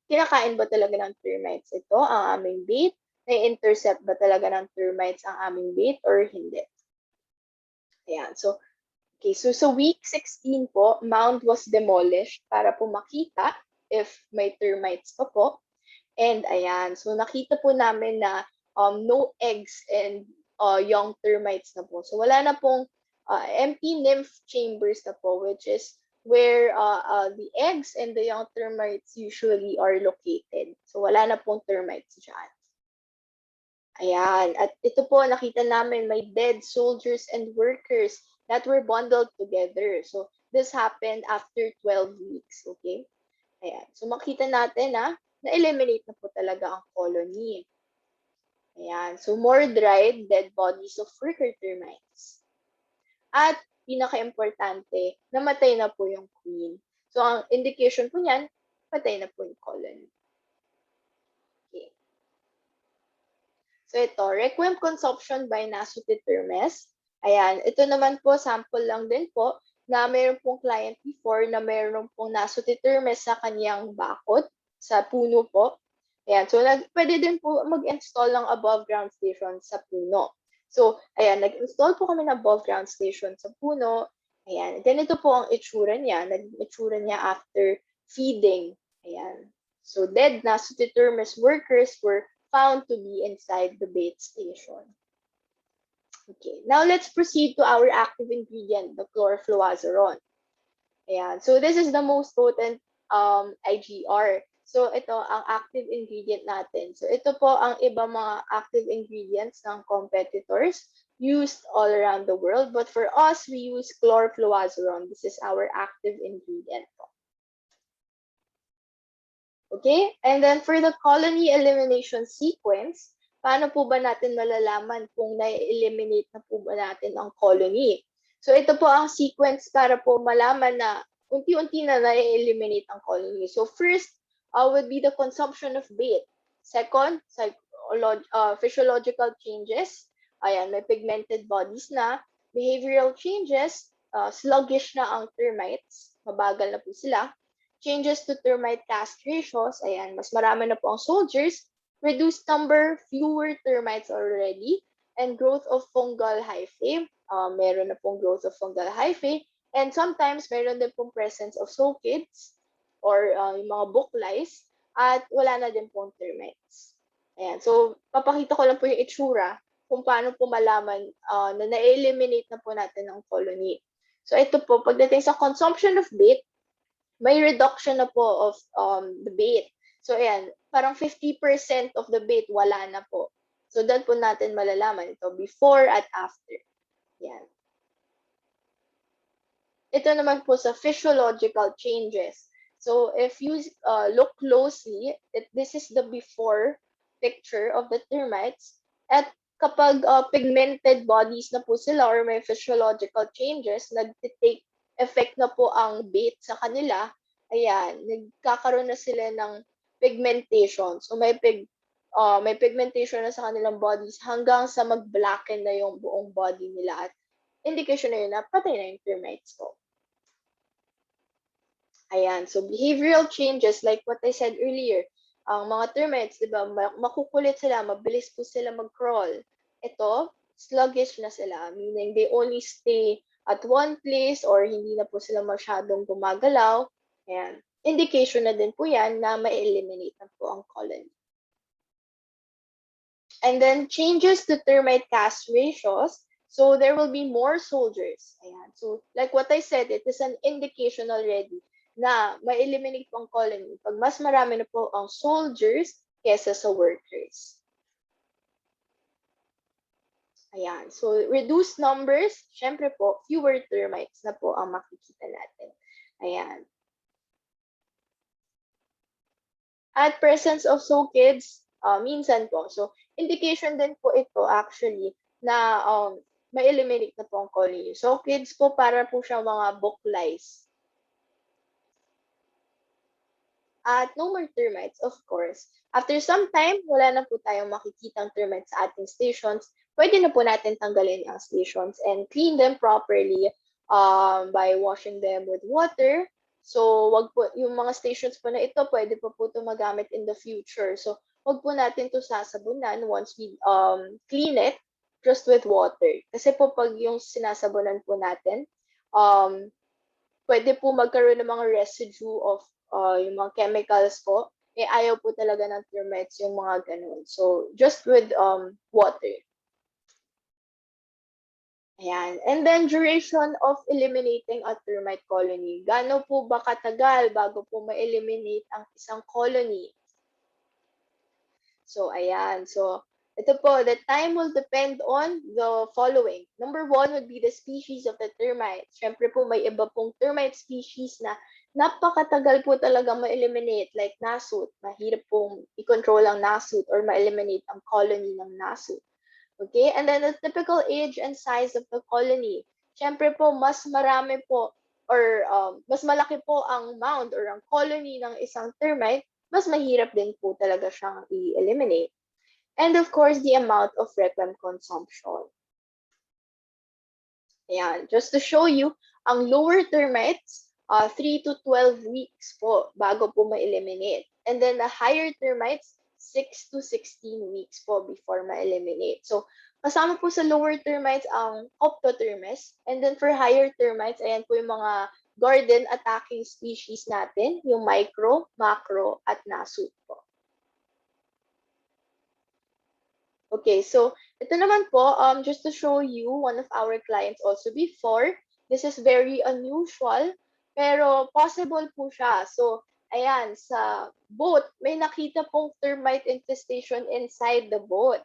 kinakain ba talaga ng termites ito ang aming bait? Na-intercept ba talaga ng termites ang aming bait or hindi? Ayan, so, okay, so sa week 16 po, mound was demolished para po makita if may termites pa po. And ayan, so nakita po namin na no eggs and young termites na po. So wala na pong empty nymph chambers na po, which is where the eggs and the young termites usually are located. So wala na pong termites dyan. Ayan, at ito po nakita namin may dead soldiers and workers that were bundled together. So this happened after 12 weeks, okay? Ayan, so makita natin na-eliminate na po talaga ang colony. Ayan, so more dried dead bodies of worker termites. At pinaka-importante, namatay na po yung queen. So, ang indication po niyan, patay na po yung colony. Okay. So, ito, requiem consumption by Nasutitermes. Ayan, ito naman po, sample lang din po, na mayroon pong client before na mayroon pong Nasutitermes sa kanyang bakod, sa puno po. Ayan, so pwede din po mag-install ng above ground station sa puno. So, ayan, nag-install po kami ng above ground station sa puno. Ayan, ganito po ang itsura niya. Nag-itsura niya after feeding. Ayan. So, dead Nasutitermes workers were found to be inside the bait station. Okay, now let's proceed to our active ingredient, the chlorofluazeron. Ayan, so this is the most potent IGR. So, ito ang active ingredient natin. So, ito po ang iba mga active ingredients ng competitors used all around the world. But for us, we use chlorofluazeron. This is our active ingredient. Okay? And then for the colony elimination sequence, paano po ba natin malalaman kung na-eliminate na po ba natin ang colony? So, ito po ang sequence para po malaman na unti-unti na na-eliminate ang colony. So, first, would be the consumption of bait. Second, physiological changes. Ayan, may pigmented bodies na. Behavioral changes, sluggish na ang termites. Mabagal na po sila. Changes to termite cast ratios. Ayan, mas marami na po ang soldiers. Reduced number, fewer termites already. And growth of fungal hyphae. Meron na pong growth of fungal hyphae. And sometimes, meron din pong presence of sophids or yung mga book lice, at wala na din pong termites. Ayan. So, papakita ko lang po yung itsura kung paano po malaman na na-eliminate na po natin ang colony. So, ito po, pagdating sa consumption of bait, may reduction na po of the bait. So, ayan, parang 50% of the bait wala na po. So, doon po natin malalaman ito before at after. Ayan. Ito naman po sa physiological changes. So if you look closely, this is the before picture of the termites. At kapag pigmented bodies na po sila or may physiological changes, nag-take effect na po ang bait sa kanila, ayan, nagkakaroon na sila ng pigmentation. So may pigmentation na sa kanilang bodies hanggang sa mag-blacken na yung buong body nila. At indication na yun na patay na yung termites po. Ayan, so behavioral changes, like what I said earlier, ang mga termites, di ba, makukulit sila, mabilis po sila mag-crawl. Ito, sluggish na sila, meaning they only stay at one place or hindi na po sila masyadong gumagalaw. Ayan, indication na din po yan na ma-eliminate na po ang colony. And then changes to termite cast ratios. So there will be more soldiers. Ayan. So like what I said, it is an indication already na ma-eliminate po ang colony pag mas marami na po ang soldiers kesa sa workers. Ayan. So reduced numbers, syempre po, fewer termites na po ang makikita natin. Ayan. At presence of SOCIDs, minsan po. So, indication din po ito actually na ma-eliminate na po ang colony. SOCIDs po para po siyang mga book lice. At no more termites, of course. After some time, wala na po tayong makikitang termites sa ating stations. Pwede na po natin tanggalin ang stations and clean them properly by washing them with water. So, wag po, yung mga stations po na ito, pwede po ito magamit in the future. So, wag po natin to sasabunan once we clean it just with water. Kasi po pag yung sinasabunan po natin, pwede po magkaroon ng mga residue of yung mga chemicals po. Eh, ayaw po talaga ng termites yung mga ganun. So, just with water. Ayan. And then, duration of eliminating a termite colony. Gaano po ba katagal bago po ma-eliminate ang isang colony? So, ayan. So, ito po, the time will depend on the following. Number 1 would be the species of the termite. Siyempre po, may iba pong termite species na napakatagal po talaga ma-eliminate. Like nasut. Mahirap pong i-control ang nasut or ma-eliminate ang colony ng nasut. Okay, and then the typical age and size of the colony. Siyempre po, mas marami po or mas malaki po ang mound or ang colony ng isang termite, mas mahirap din po talaga siyang i-eliminate. And of course, the amount of reclam consumption. Ayan, just to show you, ang lower termites, 3 to 12 weeks po bago po ma-eliminate. And then the higher termites, 6 to 16 weeks po before ma-eliminate. So, kasama po sa lower termites ang Coptotermes. And then for higher termites, ayan po yung mga garden attacking species natin, yung micro, macro, at nasut po. Okay, so ito naman po, just to show you one of our clients also before. This is very unusual, pero possible po siya. So, ayan, sa boat, may nakita pong termite infestation inside the boat.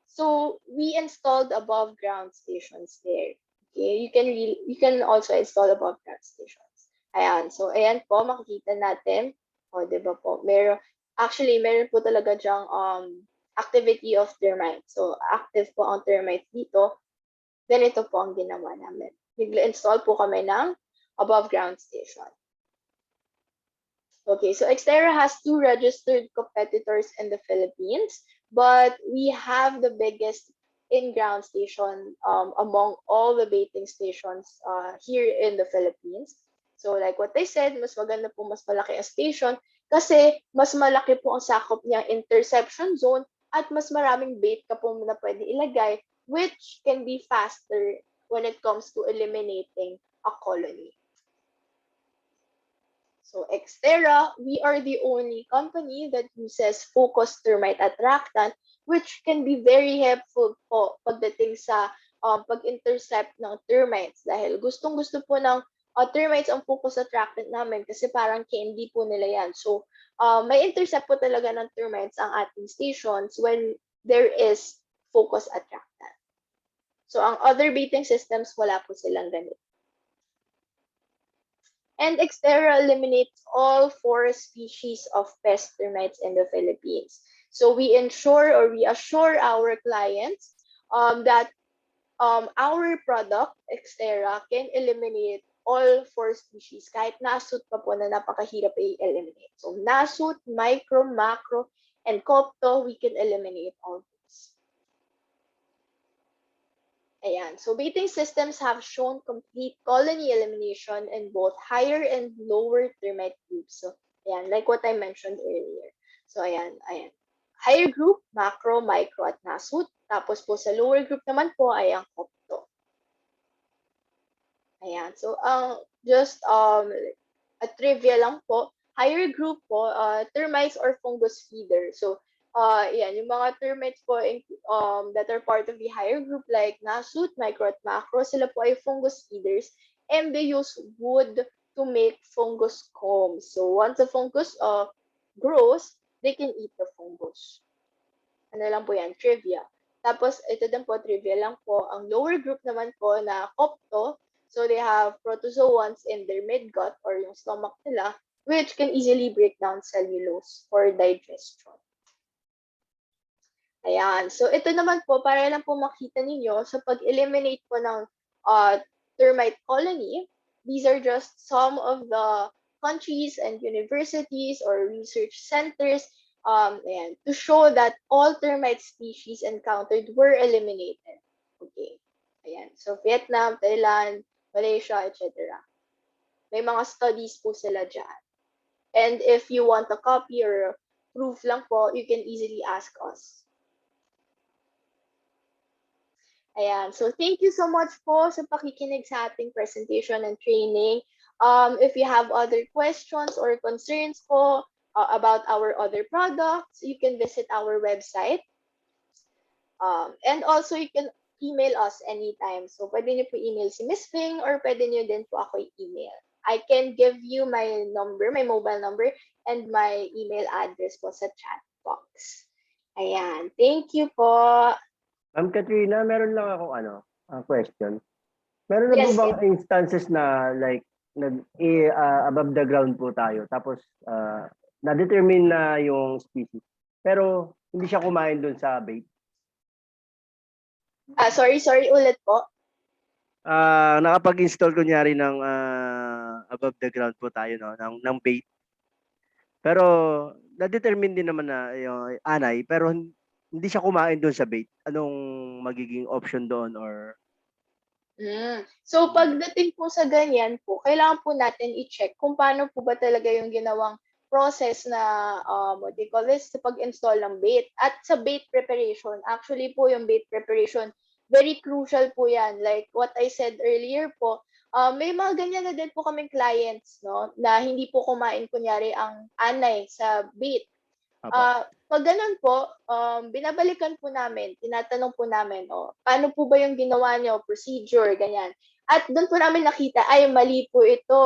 So, we installed above ground stations there. Okay, you can also install above ground stations. Ayan, so ayan po, makikita natin. O, diba po, meron po talaga dyang activity of termites. So, active po ang termites dito. Then, ito po ang ginawa namin. Nag-install po kami ng above ground station. Okay, so Xterra has 2 registered competitors in the Philippines, but we have the biggest in-ground station among all the baiting stations here in the Philippines. So like what I said, mas maganda po mas malaki ang station kasi mas malaki po ang sakop niyang interception zone at mas maraming bait ka po na pwede ilagay, which can be faster when it comes to eliminating a colony. So Xterra, we are the only company that uses focused termite attractant, which can be very helpful po pagdating sa pag-intercept ng termites dahil gustong-gusto po ng termites ang focus attractant namin kasi parang candy po nila yan. So, may intercept po talaga ng termites ang ating stations when there is focus attractant. So, ang other baiting systems, wala po silang ganito. And Xterra eliminates all 4 species of pest termites in the Philippines. So, we ensure or we assure our clients that our product, Xterra, can eliminate all 4 species, kahit nasut pa po na napakahirap i-eliminate. So, nasut, micro, macro, and copto, we can eliminate all these. Ayan. So, baiting systems have shown complete colony elimination in both higher and lower termite groups. So, ayan, like what I mentioned earlier. So, ayan. Higher group, macro, micro, at nasut. Tapos po sa lower group naman po ay ang copto. Ayan. So, just a trivia lang po. Higher group po, termites or fungus feeder. So, Yan, yung mga termites po that are part of the higher group like nasut, micro at macro, sila po ay fungus feeders and they use wood to make fungus combs. So once the fungus grows, they can eat the fungus. Ano lang po yan, trivia. Tapos ito din po, trivia lang po, ang lower group naman po na Copto, so they have protozoans in their midgut or yung stomach nila, which can easily break down cellulose for digestion. Ayan. So, ito naman po, para lang po makita ninyo, sa pag-eliminate po ng termite colony, these are just some of the countries and universities or research centers ayan, to show that all termite species encountered were eliminated. Okay. Ayan. So, Vietnam, Thailand, Malaysia, etc. May mga studies po sila dyan. And if you want a copy or proof lang po, you can easily ask us. Ayan. So, thank you so much po sa pakikinig sa ating presentation and training. If you have other questions or concerns po about our other products, you can visit our website. And also, you can email us anytime. So, pwede niyo po email si Miss Fing or pwede niyo din po ako i-email. I can give you my number, my mobile number, and my email address po sa chat box. Ayan. Thank you po. Ma'am Katrina, meron lang ako question. Meron na Yes, po bang instances na like above the ground po tayo tapos na-determine na yung species pero hindi siya kumain doon sa bait? Sorry ulit po. Nakapag-install kunyari ng above the ground po tayo ng bait. Pero na-determine din naman na yung anay pero hindi siya kumain doon sa bait. Anong magiging option doon or So pagdating po sa ganyan po, kailangan po natin i-check kung paano po ba talaga yung ginawang process na what do you call this, sa pag-install ng bait. At sa bait preparation, actually po yung bait preparation, very crucial po yan. Like what I said earlier po, may mga ganyan na din po kaming clients, no, na hindi po kumain kunyari ang anay sa bait. Pag ganun po, binabalikan po namin, tinatanong po namin, paano po ba yung ginawa nyo, procedure, ganyan. At doon po namin nakita, ay, mali po ito.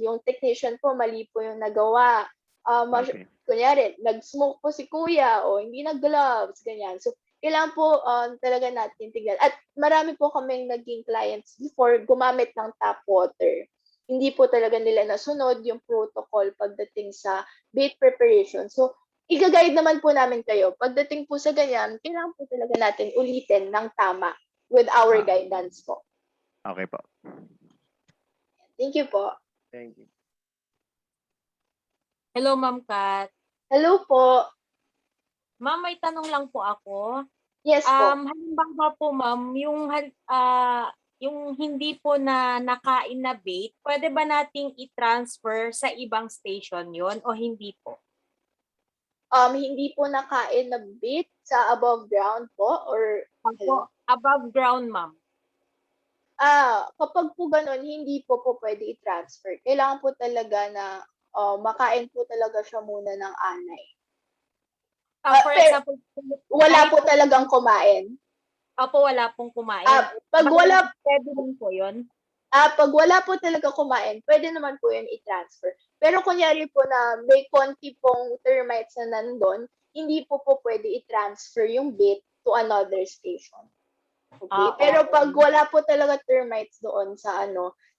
Yung technician po, mali po yung nagawa. Okay. Kunyari, nag-smoke po si kuya, o hindi nag-gloves, ganyan. So, kailangan po talaga natin tignan. At marami po kaming naging clients before gumamit ng tap water. Hindi po talaga nila nasunod yung protocol pagdating sa bait preparation. So, i-guide naman po namin kayo. Pagdating po sa ganyan, kailangan po talaga natin ulitin ng tama with our guidance po. Okay po. Thank you po. Thank you. Hello, Ma'am Kat. Hello po. Ma'am, may tanong lang po ako. Yes po. Halimbawa po, Ma'am, yung hindi po na nakain na bait, pwede ba nating i-transfer sa ibang station yon o hindi po? Hindi po nakain na bait sa above ground po or Opo, above ground, Ma'am. kapag po ganun, hindi po pwede i-transfer. Kailangan po talaga na makain po talaga siya muna ng anay. For example, Wala po talagang kumain. Opo, wala pong kumain. Pag wala Pwede din po yun. pag wala po talaga kumain, pwede naman po yun i-transfer. Pero kunyari po na may konti pong termites na nandun, hindi po pwede i-transfer yung bait to another station. Okay? Pero pag wala po talaga termites doon sa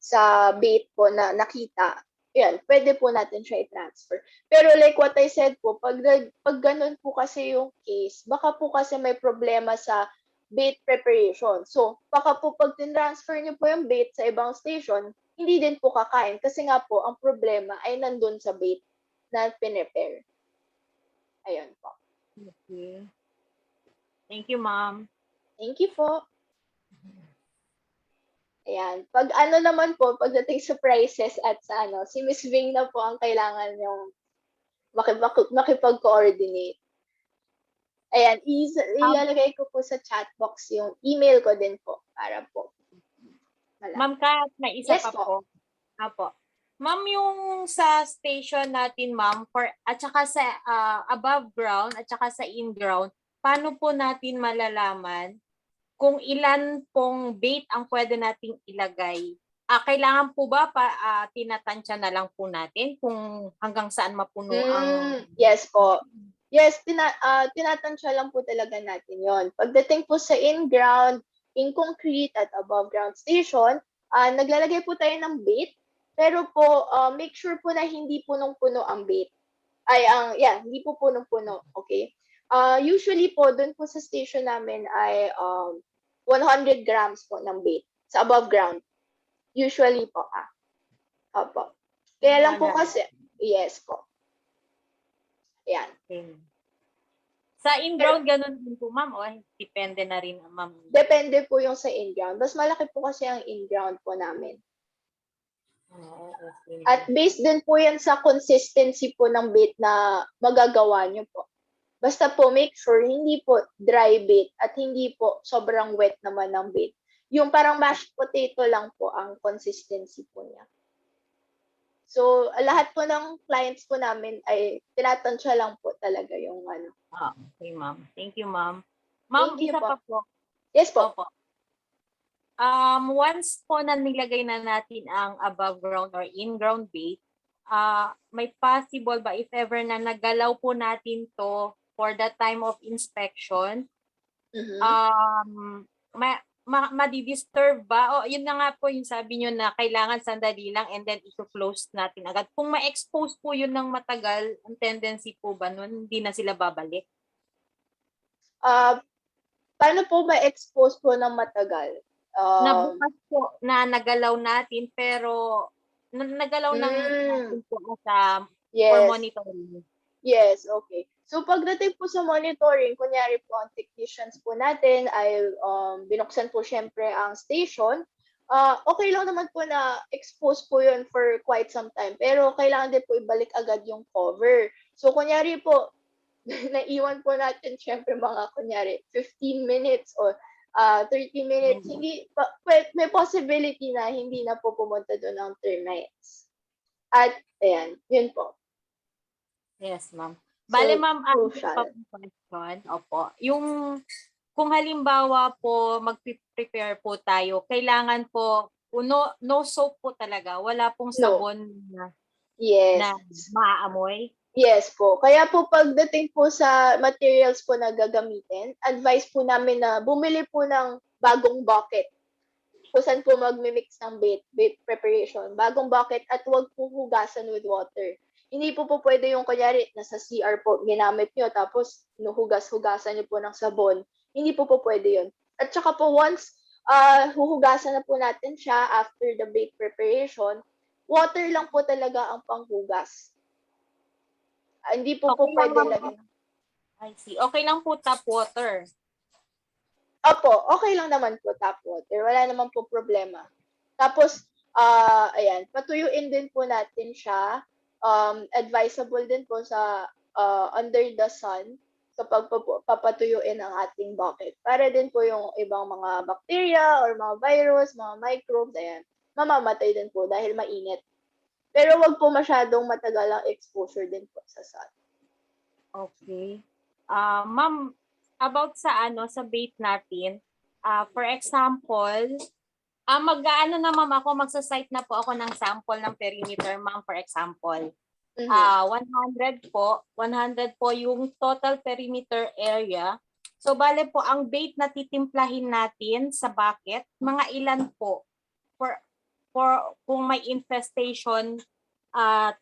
sa bait po na nakita, yan, pwede po natin siya i-transfer. Pero like what I said po, pag ganun po kasi yung case, baka po kasi may problema sa bait preparation. So, baka po pag tin-transfer niyo po yung bait sa ibang station, hindi din po kakain. Kasi nga po, ang problema ay nandun sa bait na pinrepare. Ayun po. Okay. Thank you, Ma'am. Thank you po. Ayan. Pag naman po, pagdating sa prices at sa si Miss Ving na po ang kailangan yung makipag-coordinate. Ayan, ilalagay ko po sa chat box yung email ko din po para po. Ma'am Kat, may isa Yes pa po. po. Apo. Ma'am, yung sa station natin, ma'am, at saka sa above ground at saka sa in ground, paano po natin malalaman kung ilan pong bait ang pwede nating ilagay? Kailangan po ba tinatansya na lang po natin kung hanggang saan mapuno ang... Yes po. Yes, tinatansya lang po talaga natin yon. Pagdating po sa in-ground, in-concrete at above-ground station, naglalagay po tayo ng bait. Pero po, make sure po na hindi punong-puno ang bait. Hindi po punong-puno. Okay? Usually po, dun po sa station namin ay 100 grams po ng bait sa above ground. Usually po, Opo. Kaya lang po kasi, yes po. Ayan. Okay. Sa in-ground, ganun din po, ma'am, o depende na rin, ma'am? Depende po yung sa in-ground. Mas malaki po kasi ang in-ground po namin. Okay. At based din po yan sa consistency po ng bait na magagawa nyo po. Basta po make sure hindi po dry bait at hindi po sobrang wet naman ng bait. Yung parang mashed potato lang po ang consistency po niya. So, lahat po ng clients po namin ay tinatansya lang po talaga yung ano. Okay, ma'am. Thank you, ma'am. Ma'am, Thank you isa po. pa po. Yes po. Opo. Once po na nilagay na natin ang above ground or in-ground bait, may possible ba if ever na nagalaw po natin to for the time of inspection, Mhm. madidisturb ba? O yun na nga po yung sabi nyo na kailangan sandali lang and then i-close natin agad. Kung ma-expose po yun ng matagal, ang tendency po ba nun, hindi na sila babalik? Paano po ma-expose po ng matagal? Nabukas po na nagalaw natin pero nagalaw natin po sa for Yes. monitoring. Yes, okay. So pagdating po sa monitoring, kunyari po ang technicians po natin ay binuksan po syempre ang station. Okay lang naman po na expose po yun for quite some time. Pero kailangan din po ibalik agad yung cover. So kunyari po, naiwan po natin syempre mga kunyari 15 minutes or 30 minutes. May possibility na hindi na po pumunta doon ang termites. At ayan, yun po. Yes, ma'am. Bale, So, ma'am, crucial. question. Opo. Yung kung halimbawa po mag-prepare po tayo, kailangan po no soap po talaga. Wala pong sabon na Yes. maaamoy. Yes po. Kaya po pagdating po sa materials po na gagamitin, advice po namin na bumili po ng bagong bucket. Kung saan po magmi-mix ng bait preparation. Bagong bucket at huwag po hugasan with water. Hindi po pwede yung kunyari nasa CR po ginamit nyo tapos nuhugas-hugasan nyo po ng sabon. Hindi po pwede yun. At saka po once huhugasan na po natin siya after the bait preparation, water lang po talaga ang panghugas. Hindi po Okay lang, pwede ma'am. lagyan. I see. Okay lang po tap water. Opo, okay lang naman po tap water. Wala naman po problema. Tapos, ayan, patuyuin din po natin siya. Advisable din po sa under the sun kapag papatuyuin ang ating bucket. Para din po yung ibang mga bacteria or mga virus, mga microbes, ayan, mamamatay din po dahil mainit. Pero wag po masyadong matagal ang exposure din po sa sun. Okay. Ma'am, about sa bait natin, for example, mag-aano na ma'am ako, magsa-site na po ako ng sample ng perimeter, ma'am, for example. 100 po yung total perimeter area. So bale po ang bait na titimplahin natin sa bucket, mga ilan po for kung may infestation,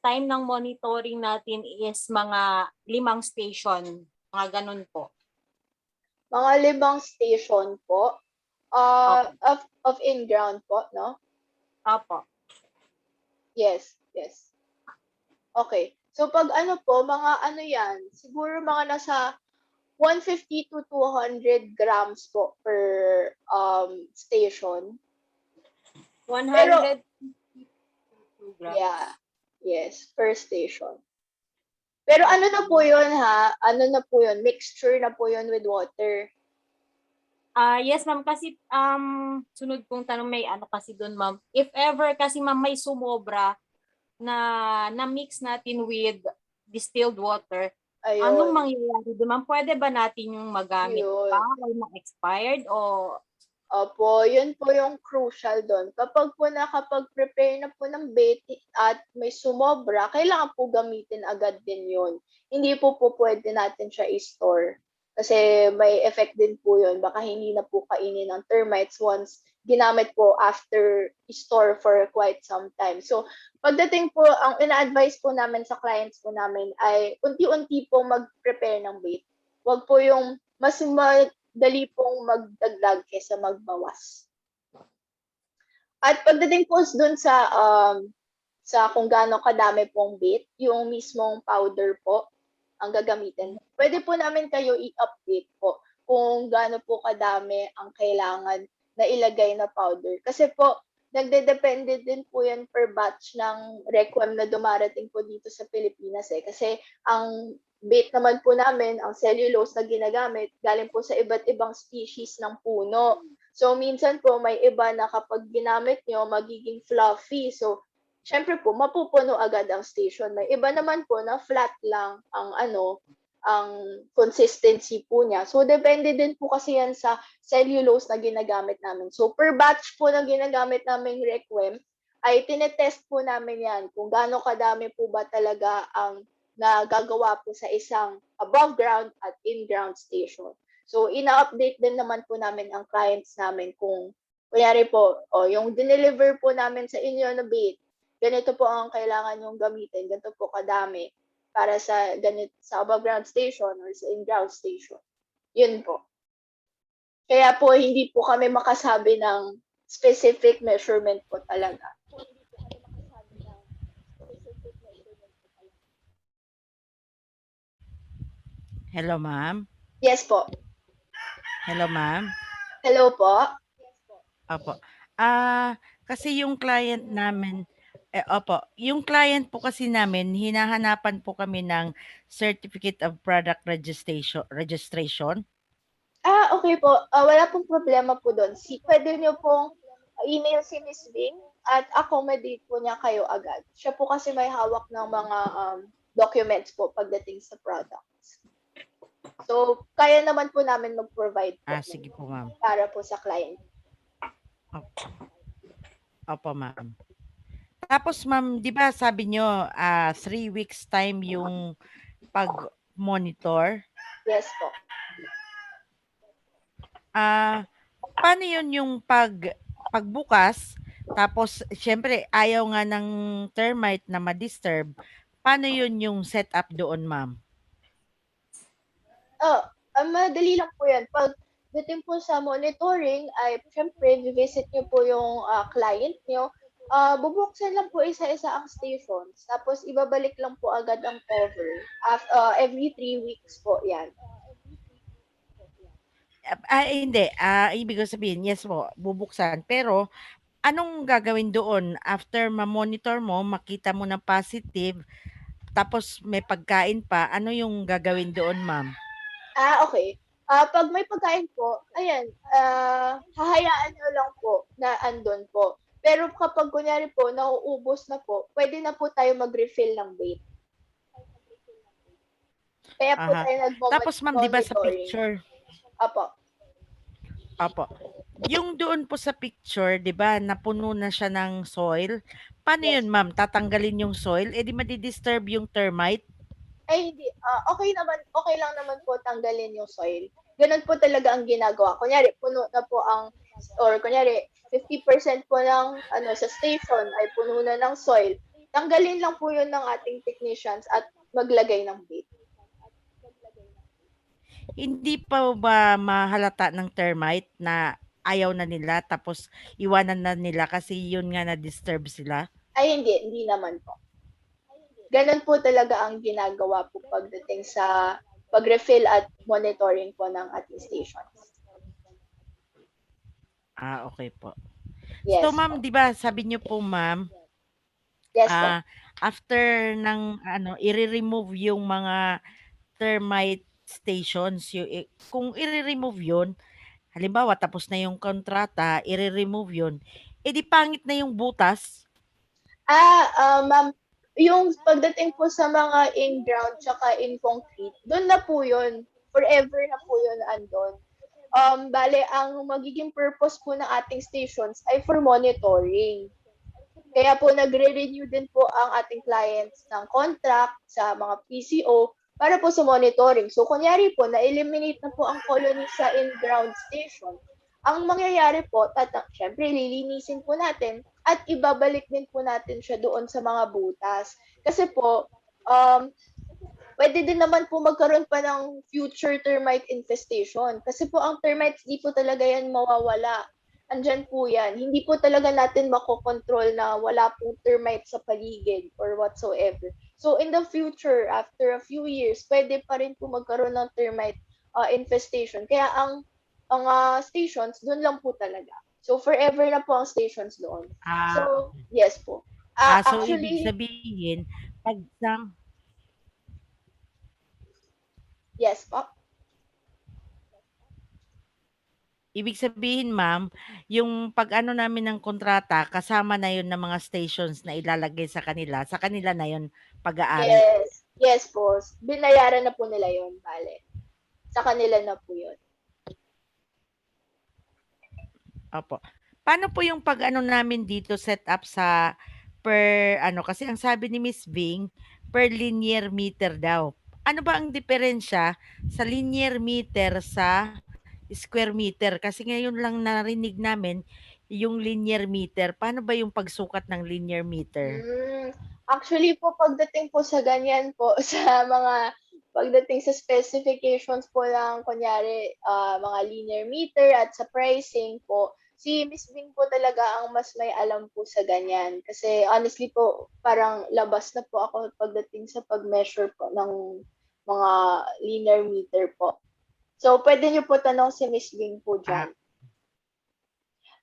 time ng monitoring natin is mga 5 station, mga ganun po. Mga 5 station po. Of in-ground po, no? Opo. Yes. Okay. So pag mga yan, siguro mga nasa 150 to 200 grams po per station. 100 grams. Yeah. Yes, per station. Pero ano na po yun ha? Ano na po yun? Mixture na po yun with water. Yes, ma'am, kasi sunod kong tanong may kasi doon, ma'am. If ever kasi ma'am may sumobra, na mix natin with distilled water, Ayun. anong mangyayari doon, ma'am? Pwede ba natin yung magamit Yun. pa or na-expired o Opo, yun po yung crucial doon. Kapag po nakapag-prepare na po ng bait at may sumobra, kailangan po gamitin agad din yun. Hindi po pwede natin siya i-store. Kasi may effect din po yun. Baka hindi na po kainin ng termites once ginamit po after i-store for quite some time. So, pagdating po, ang ina-advise po namin sa clients po namin ay unti-unti po mag-prepare ng bait. Huwag po yung mas dali pong magdagdag kaysa magbawas. At pagdating po dun sa kung gaano kadami pong bait, yung mismong powder po ang gagamitin. Pwede po namin kayo i-update po kung gaano po kadami ang kailangan na ilagay na powder. Kasi po, nagdedepende din po yan per batch ng requiem na dumarating po dito sa Pilipinas eh. Kasi ang bait naman po namin, ang cellulose na ginagamit, galing po sa iba't ibang species ng puno. So, minsan po may iba na kapag ginamit nyo, magiging fluffy. So, syempre po, mapupuno agad ang station. May iba naman po na flat lang ang consistency po niya. So, depende din po kasi yan sa cellulose na ginagamit namin. So, per batch po na ginagamit namin requiem, ay tinetest po namin yan kung gaano kadami po ba talaga ang nagagawa po sa isang above ground at in-ground station. So, ina-update din naman po namin ang clients namin kung, kunyari po, yung dineliver po namin sa inyo na bait, ganito po ang kailangan yung gamitin, ganito po kadami para sa above ground station or sa in-ground station. Yun po. Kaya po hindi po kami makasabi ng specific measurement po talaga. Hello, ma'am. Yes po. Hello, ma'am. Hello po. Opo. Kasi yung client namin, yung client po kasi namin, hinahanapan po kami ng Certificate of Product Registration. Okay po. Wala pong problema po doon. Pwede niyo pong email si Miss Bing at accommodate po niya kayo agad. Siya po kasi may hawak ng mga documents po pagdating sa products. So, kaya naman po namin mag-provide po Sige po, ma'am. para po sa client. Opo, ma'am. Tapos, ma'am, di ba sabi nyo, 3 weeks time yung pag-monitor? Yes po. Paano yun yung pagbukas, tapos, syempre, ayaw nga ng termite na ma-disturb. Paano yun yung setup doon, ma'am? Madali lang po yan. Pagdating po sa monitoring, ay syempre, visit nyo po yung client nyo. Bubuksan lang po isa-isa ang stations. Tapos, ibabalik lang po agad ang cover. Every 3 weeks po yan. Hindi. Ibig sabihin, yes po, bubuksan. Pero, anong gagawin doon? After ma-monitor mo, makita mo na positive, tapos may pagkain pa, ano yung gagawin doon, ma'am? Okay. Pag may pagkain po, ayan, hahayaan nyo lang po na andun po. Pero kapag kunyari po, nauubos na po, pwede na po tayo mag-refill ng bait. Kaya po tayo nag-monitoring. Tapos, ma'am, di ba sa picture? Apo. Yung doon po sa picture, di ba, napuno na siya ng soil. Paano yun, ma'am? Tatanggalin yung soil? Di madi-disturb yung termite? Ay, hindi. Okay lang naman po tanggalin yung soil. Ganun po talaga ang ginagawa. Kunyari, puno na po kunyari, 50% po ng sa station ay puno na ng soil. Tanggalin lang po yun ng ating technicians at maglagay ng bait. Hindi pa ba mahalata ng termite na ayaw na nila, tapos iwanan na nila kasi yun nga na-disturb sila? Ay, hindi naman po. Ganun po talaga ang ginagawa po pagdating sa pag-refill at monitoring po ng ating stations. Okay po. Yes. So, ma'am, di ba sabi niyo po, ma'am, yes po. After ng i-remove yung mga termite stations, kung i-remove yun, halimbawa tapos na yung kontrata, i-remove yun, di pangit na yung butas? Ma'am, yung pagdating po sa mga in-ground tsaka in-concrete, doon na po yun. Forever na po yun andon. Bale, ang magiging purpose po ng ating stations ay for monitoring. Kaya po nagre-renew din po ang ating clients ng contract sa mga PCO para po sa monitoring. So, kunyari po, na-eliminate na po ang colony sa in-ground station. Ang mangyayari po, syempre, lilinisin po natin at ibabalik din po natin siya doon sa mga butas. Kasi po, pwede din naman po magkaroon pa ng future termite infestation. Kasi po ang termites, di po talaga yan mawawala. Andyan po yan. Hindi po talaga natin makokontrol na wala pong termites sa paligid or whatsoever. So in the future, after a few years, pwede pa rin po magkaroon ng termite infestation. Kaya ang stations, doon lang po talaga. So forever na po ang stations doon. So, yes po. So ibig Actually, sabihin, pag sa yes po. ibig sabihin, ma'am, yung pag-ano namin ng kontrata, kasama na yun ng mga stations na ilalagay sa kanila na yun pag-aari. Yes. Yes po. Binayaran na po nila yun, bale. Sa kanila na po yun. Opo. Paano po yung pag-ano namin dito set up sa per ano, kasi ang sabi ni Miss Bing, per linear meter daw. Ano ba ang diferensya sa linear meter sa square meter? Kasi ngayon lang narinig namin yung linear meter. Paano ba yung pagsukat ng linear meter? Actually po, pagdating po sa ganyan po, sa mga pagdating sa specifications po lang, kunyari, mga linear meter at sa pricing po, si Miss Bing po talaga ang mas may alam po sa ganyan. Kasi honestly po, parang labas na po ako pagdating sa pag-measure po ng mga linear meter po. So, pwede niyo po tanong si Miss Bing po dyan.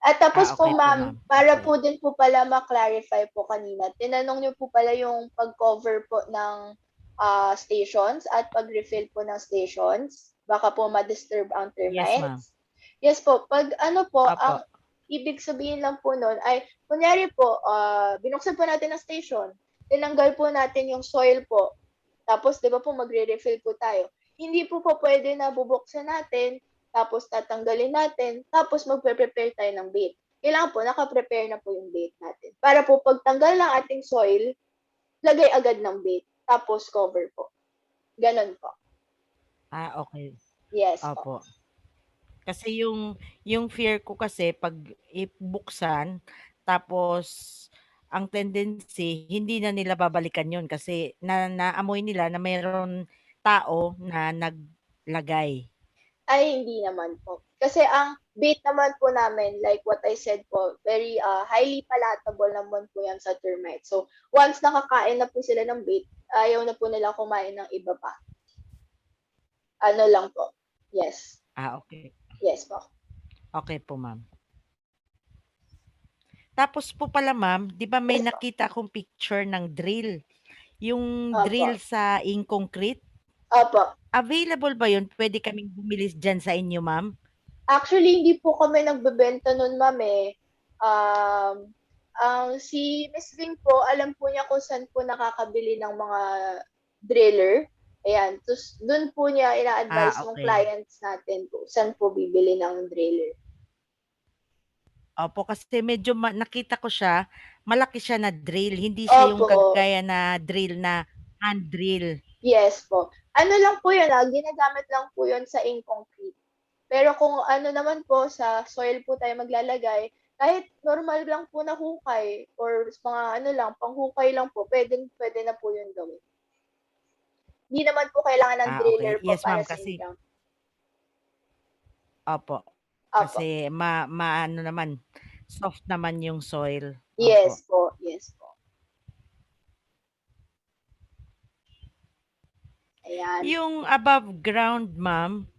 At tapos Okay po, po, ma'am, ma'am. para Okay. po din po pala ma-clarify po kanina, tinanong niyo po pala yung pag-cover po ng stations at pag-refill po ng stations. Baka po ma-disturb ang Yes, ma'am. termites. Yes po, pag ano po, Opo. ang ibig sabihin lang po nun ay, kunyari po, binuksan po natin ang station, tinanggal po natin yung soil po, tapos di ba po magre-refill po tayo. Hindi po pwede na bubuksan natin, tapos tatanggalin natin, tapos magpe-prepare tayo ng bait. Kailangan po, naka-prepare na po yung bait natin. Para po pagtanggal ng ating soil, lagay agad ng bait, tapos cover po. Ganon po. Okay. Yes po. Opo. Kasi yung fear ko kasi pag ibuksan, tapos ang tendency hindi na nila babalikan yun kasi naamoy nila na mayroon tao na naglagay. Ay, hindi naman po. Kasi ang bait naman po namin, like what I said po, very highly palatable naman po yan sa termites. So, once nakakain na po sila ng bait, ayaw na po nila kumain ng iba pa. Ano lang po. Yes. Okay. Yes po. Okay po, ma'am. Tapos po pala, ma'am, 'di ba may Yes po. nakita akong picture ng drill? Yung Opo. drill sa concrete, Opo. available ba yun? Pwede kaming bumili diyan sa inyo, ma'am? Actually, hindi po kami nagbebenta nun, ma'am eh. Ang si Miss Ving po, alam po niya kung saan po nakakabili ng mga driller. Ayan. Tapos, doon po niya ina-advise ng Okay. clients natin kung saan po bibili ng driller. Opo, kasi medyo nakita ko siya, malaki siya na drill, hindi siya yung Opo. kagaya na drill na hand drill. Yes po. Ano lang po yun, ginagamit lang po yun sa in-concrete. Pero kung ano naman po, sa soil po tayo maglalagay, kahit normal lang po na hukay or mga ano lang, panghukay lang po, pwede na po yun gawin. Hindi naman po kailangan ng driller Okay. po Yes, para ma'am, sa kasi in-ground. opo, Opo. kasi maano naman, soft naman yung soil. Opo. Yes po. Yes po. Ayan. Yung above ground, ma'am,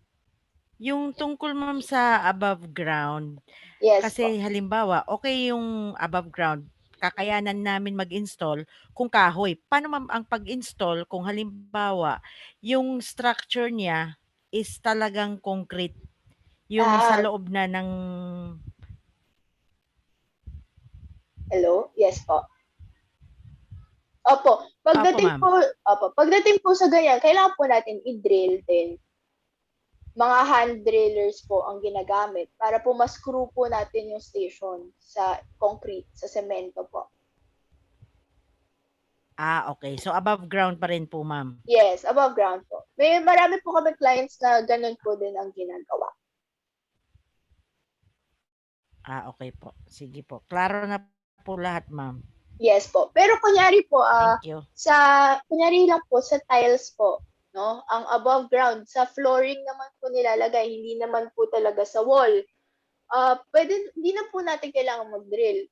yung tungkol, ma'am, sa above ground, Yes kasi po. halimbawa, okay yung above ground, kakayanan namin mag-install kung kahoy. Paano, ma'am, ang pag-install kung halimbawa, yung structure niya is talagang concrete, yung sa loob na ng... Hello? Yes po. Opo, ma'am. pagdating po sa ganyan, kailangan po natin i-drill din. Mga hand drillers po ang ginagamit para po ma-screw po natin yung station sa concrete, sa semento po. Okay. So above ground pa rin po, ma'am. Yes, above ground po. Marami po kami clients na ganun po din ang ginagawa. Okay po. Sige po. Klaro na po lahat, ma'am. Yes po. Pero kunyari po, Thank you. kunyari lang po sa tiles po, no? Ang above ground, sa flooring naman po nilalagay, hindi naman po talaga sa wall. Hindi na po natin kailangan mag-drill.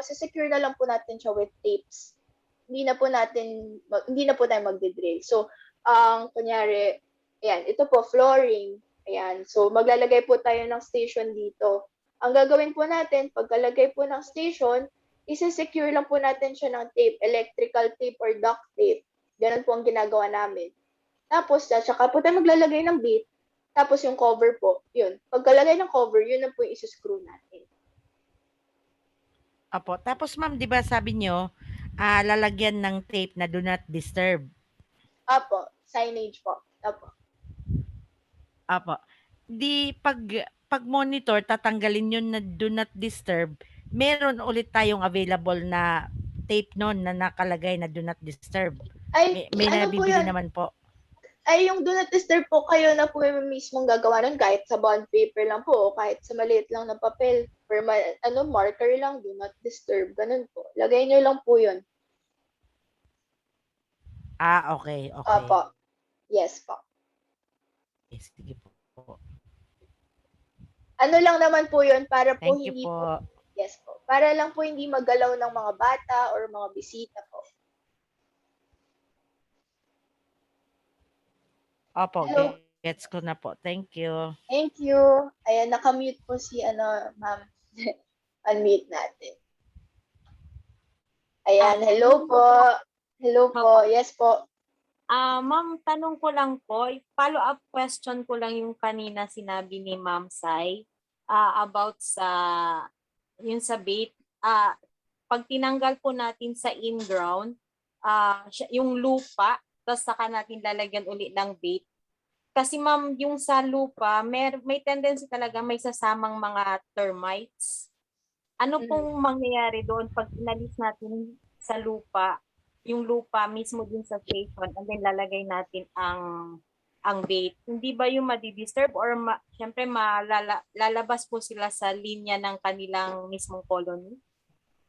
Secure na lang po natin siya with tapes. Hindi na po tayo magde-drill. So, kunyari, ayan, ito po, flooring. Ayan, so maglalagay po tayo ng station dito. Ang gagawin po natin, pagkalagay po ng station, isi-secure lang po natin siya ng tape, electrical tape or duct tape. Ganun po ang ginagawa namin. Tapos, saka po tayo maglalagay ng bait. Tapos yung cover po, yun. Pagkalagay ng cover, yun na po yung isi-screw natin. Opo. Tapos ma'am, 'di ba sabi niyo, lalagyan ng tape na do not disturb. Apo, signage po. Apo. Opo. Di pag monitor tatanggalin yun na do not disturb, meron ulit tayong available na tape noon na nakalagay na do not disturb. Ay, May ano po nabibili yun? naman po. Ay, yung do not disturb po, kayo na po yung mismong gagawa nun, kahit sa bond paper lang po, o kahit sa maliit lang na papel, or marker lang, do not disturb, ganun po. Lagay nyo lang po yun. Okay. Opo. Yes po. Sige po. Ano lang naman po yun, para po Thank you hindi po. yes po. Para lang po hindi magalaw ng mga bata or mga bisita po. Opo, Hello. gets ko na po. Thank you. Thank you. Ayan, nakamute po si ma'am. Unmute natin. Ayan, hello po. Hello po. Yes po. Ma'am, tanong ko lang po, follow-up question ko lang yung kanina sinabi ni Ma'am Sai about yun sa bait. Pag tinanggal po natin sa in-ground, yung lupa, tapos saka natin lalagyan ulit ng bait. Kasi ma'am, yung sa lupa, may tendency talaga may sasamang mga termites. Ano pong mangyayari doon pag inalis natin sa lupa, yung lupa mismo din sa station, and then lalagay natin ang bait? Hindi ba yung madi-disturb or syempre lalabas po sila sa linya ng kanilang mismong colony?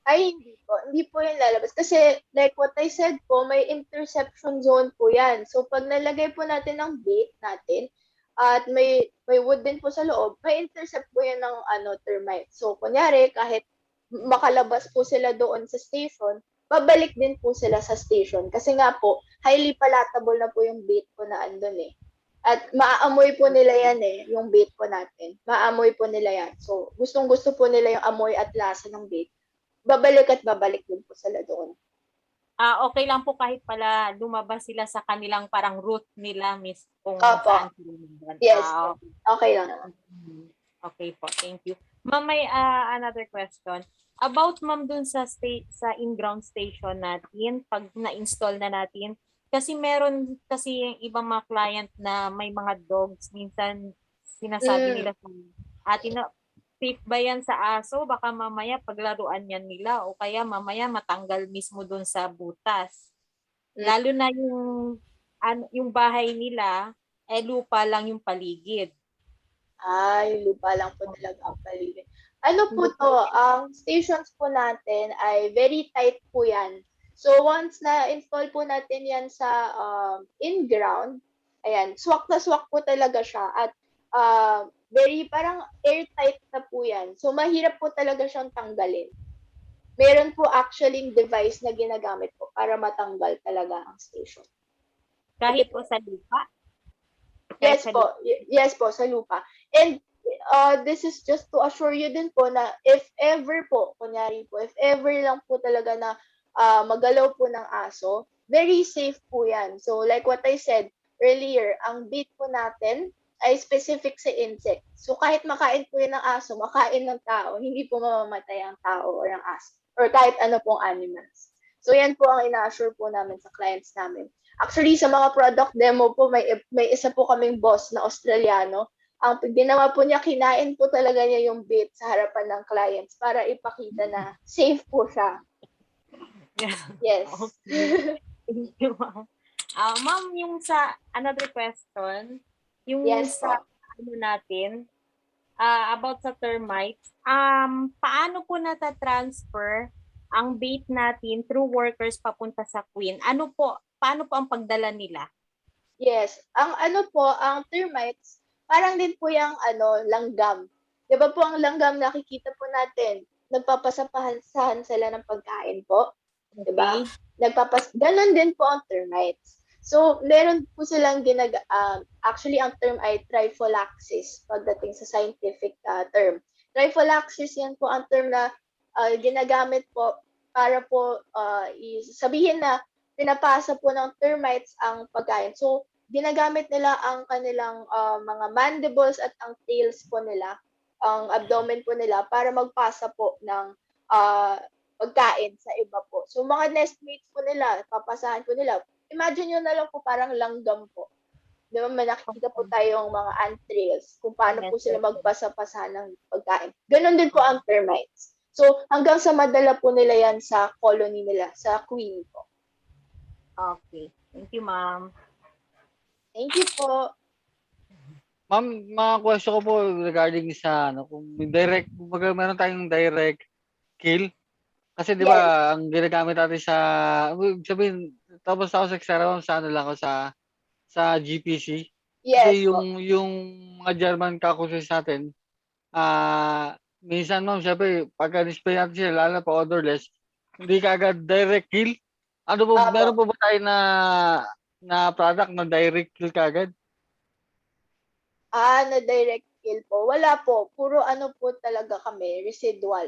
Ay, hindi po. Hindi po yan lalabas. Kasi, like what I said po, may interception zone po yan. So, pag nalagay po natin ang bait natin, at may wood din po sa loob, may intercept po yan ng termite. So, kunyari, kahit makalabas po sila doon sa station, babalik din po sila sa station. Kasi nga po, highly palatable na po yung bait po na andun eh. At maaamoy po nila yan eh, yung bait po natin. Maaamoy po nila yan. So, gustong-gusto po nila yung amoy at lasa ng bait. Babalik din po sila doon. Okay lang po kahit pala lumabas sila sa kanilang parang route nila, miss, kung Opo. saan sila nandun. Yes. Okay lang. Okay po, thank you. Ma'am, may another question. About ma'am dun sa in-ground station natin, pag na-install na natin, kasi meron kasi yung ibang mga client na may mga dogs, minsan sinasabi nila sa atin na safe ba yan sa aso? Baka mamaya paglaruan yan nila o kaya mamaya matanggal mismo doon sa butas. Lalo na yung bahay nila, lupa lang yung paligid. Yung lupa lang po talaga ang paligid. Ano po to? Ang stations po natin ay very tight po yan. So once na install po natin yan sa in-ground, ayan, swak na swak po talaga siya at very parang airtight na po yan. So, mahirap po talaga siyang tanggalin. Meron po actually device na ginagamit po para matanggal talaga ang station. Kahit po sa lupa? Yes po. Yes po, sa lupa. And this is just to assure you din po na if ever po, kunyari po, if ever lang po talaga na magalaw po ng aso, very safe po yan. So, like what I said earlier, ang bait po natin ay specific sa insect. So kahit makain po yun ng aso, makain ng tao, hindi po mamamatay ang tao or ang aso or kahit ano pong animals. So yan po ang ina-assure po namin sa clients namin. Actually, sa mga product demo po, may isa po kaming boss na Australiano. Ang ginawa po niya, kinain po talaga niya yung bait sa harapan ng clients para ipakita na safe po siya. Yes. Okay. Thank you, ma'am. Ma'am, yung sa another question, yung Yes sa po. ano natin, about sa termites, paano po nata-transfer ang bait natin through workers papunta sa queen? Paano po ang pagdala nila? Yes. Ang termites, parang din po yung langgam. Di ba po ang langgam nakikita po natin, nagpapasapahan sila ng pagkain po. Di ba? Ganon din po ang termites. So, meron po silang actually ang term ay trypholaxis pagdating sa scientific term. Trypholaxis yan po ang term na ginagamit po para po sabihin na pinapasa po ng termites ang pagkain. So, ginagamit nila ang kanilang mga mandibles at ang tails po nila, ang abdomen po nila para magpasa po ng pagkain sa iba po. So, mga nestmates po nila, papasahan po nila. Imagine nyo na lang po parang langgam po. Di ba, may nakikita po tayong mga entrails kung paano po sila magpasa-pasa ng pagkain. Ganon din po ang termites. So, hanggang sa madala po nila yan sa colony nila, sa queen po. Okay. Thank you, ma'am. Thank you po. Ma'am, mga question ko po regarding sa kung meron tayong direct kill. Kasi di ba, ang ginagamit natin sabihin, tapos ako sa Xerox, sa lang ako sa GPC. Yes Kasi po. yung mga German kakusis natin, minsan ma'am, syempre, pagka display natin sila, lalo na pa odorless, hindi ka agad direct kill. Apo. Meron po ba tayo na product na direct kill kagad? Na direct kill po. Wala po. Puro po talaga kami, residual.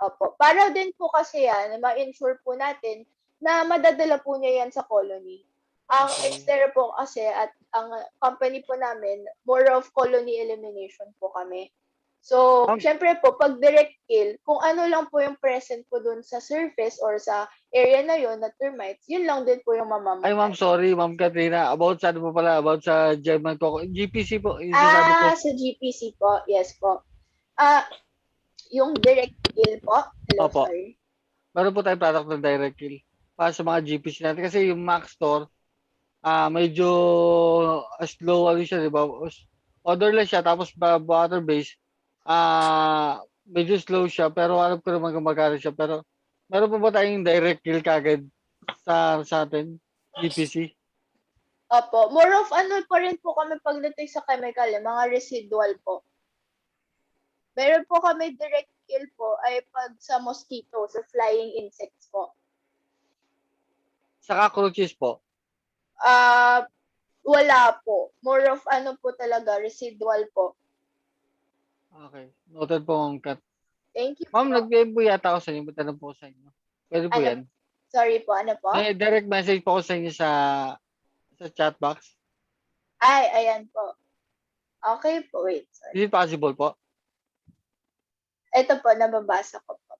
Opo. Para din po kasi yan, ma-ensure po natin na madadala po niya yan sa colony. Ang Xterra po kasi at ang company po namin, more of colony elimination po kami. So, syempre po, pag direct kill, kung ano lang po yung present po dun sa surface or sa area na yon na termites, yun lang din po yung mamamatay. Ay ma'am, sorry ma'am Katrina. About sa about sa German GPC po. Yung sinasabi ko. Sa GPC po. Yes po. Yung direct kill po. Hello, Opo. sorry. Meron po tayong product na direct kill para sa mga GPC natin. Kasi yung Max Store, medyo slow siya, di ba? Odorless siya, tapos water-based. Medyo slow siya, pero alam ko naman gumagana siya. Pero meron po ba tayong direct kill kagad sa atin, GPC? Opo. More of pa rin po kami pagdating sa chemical, mga residual po. Meron po kami direct kill po ay pag sa mosquito, sa flying insects po. Sa cockroaches po? Wala po. More of po talaga, residual po. Okay. Noted po, Ma'am Kat. Thank you Ma'am, po. nag-PM po yata ako sa inyo. Tanong po sa inyo. Pwede po yan? Sorry po, ano po? May direct message po ako sa inyo sa chat box. Ayan po. Okay po, wait. Sorry. Is it possible po? Ito po, nababasa ko po.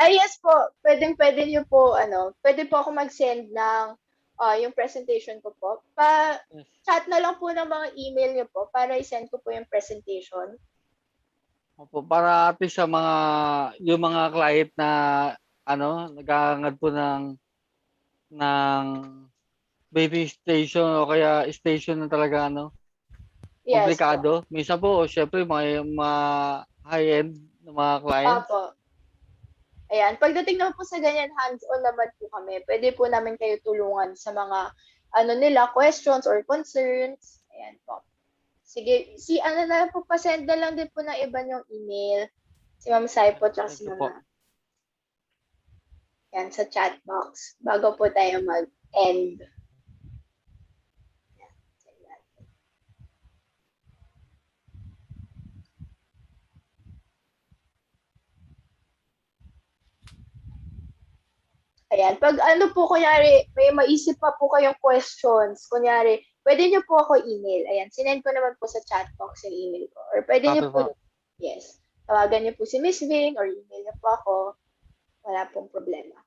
Yes po. Pwede niyo po, pwede po ako mag-send ng yung presentation ko po. Yes. Chat na lang po ng mga email niyo po para i-send ko po yung presentation. Opo, para at least sa yung mga client na nagangad po ng baiting station o kaya station na talaga Yes komplikado. Minsan po, syempre mga high-end na mga clients. Opo. Ayan, pagdating naman po sa ganyan, hands-on naman po kami. Pwede po namin kayo tulungan sa mga questions or concerns. Ayan po. Sige, na lang po, pasend na lang din po ng iba yung email. Si Ma'am Sai po, tsaka si Mama. Yan, sa chat box. Bago po tayo mag-end. Ayan, pag po, kunyari, may maisip pa po kayong questions, kunyari, pwede niyo po ako email. Ayan, sinend ko naman po sa chat box yung email ko. Or pwede niyo Okay po. po, yes, tawagan niyo po si Miss Ving or email niyo po ako. Wala pong problema.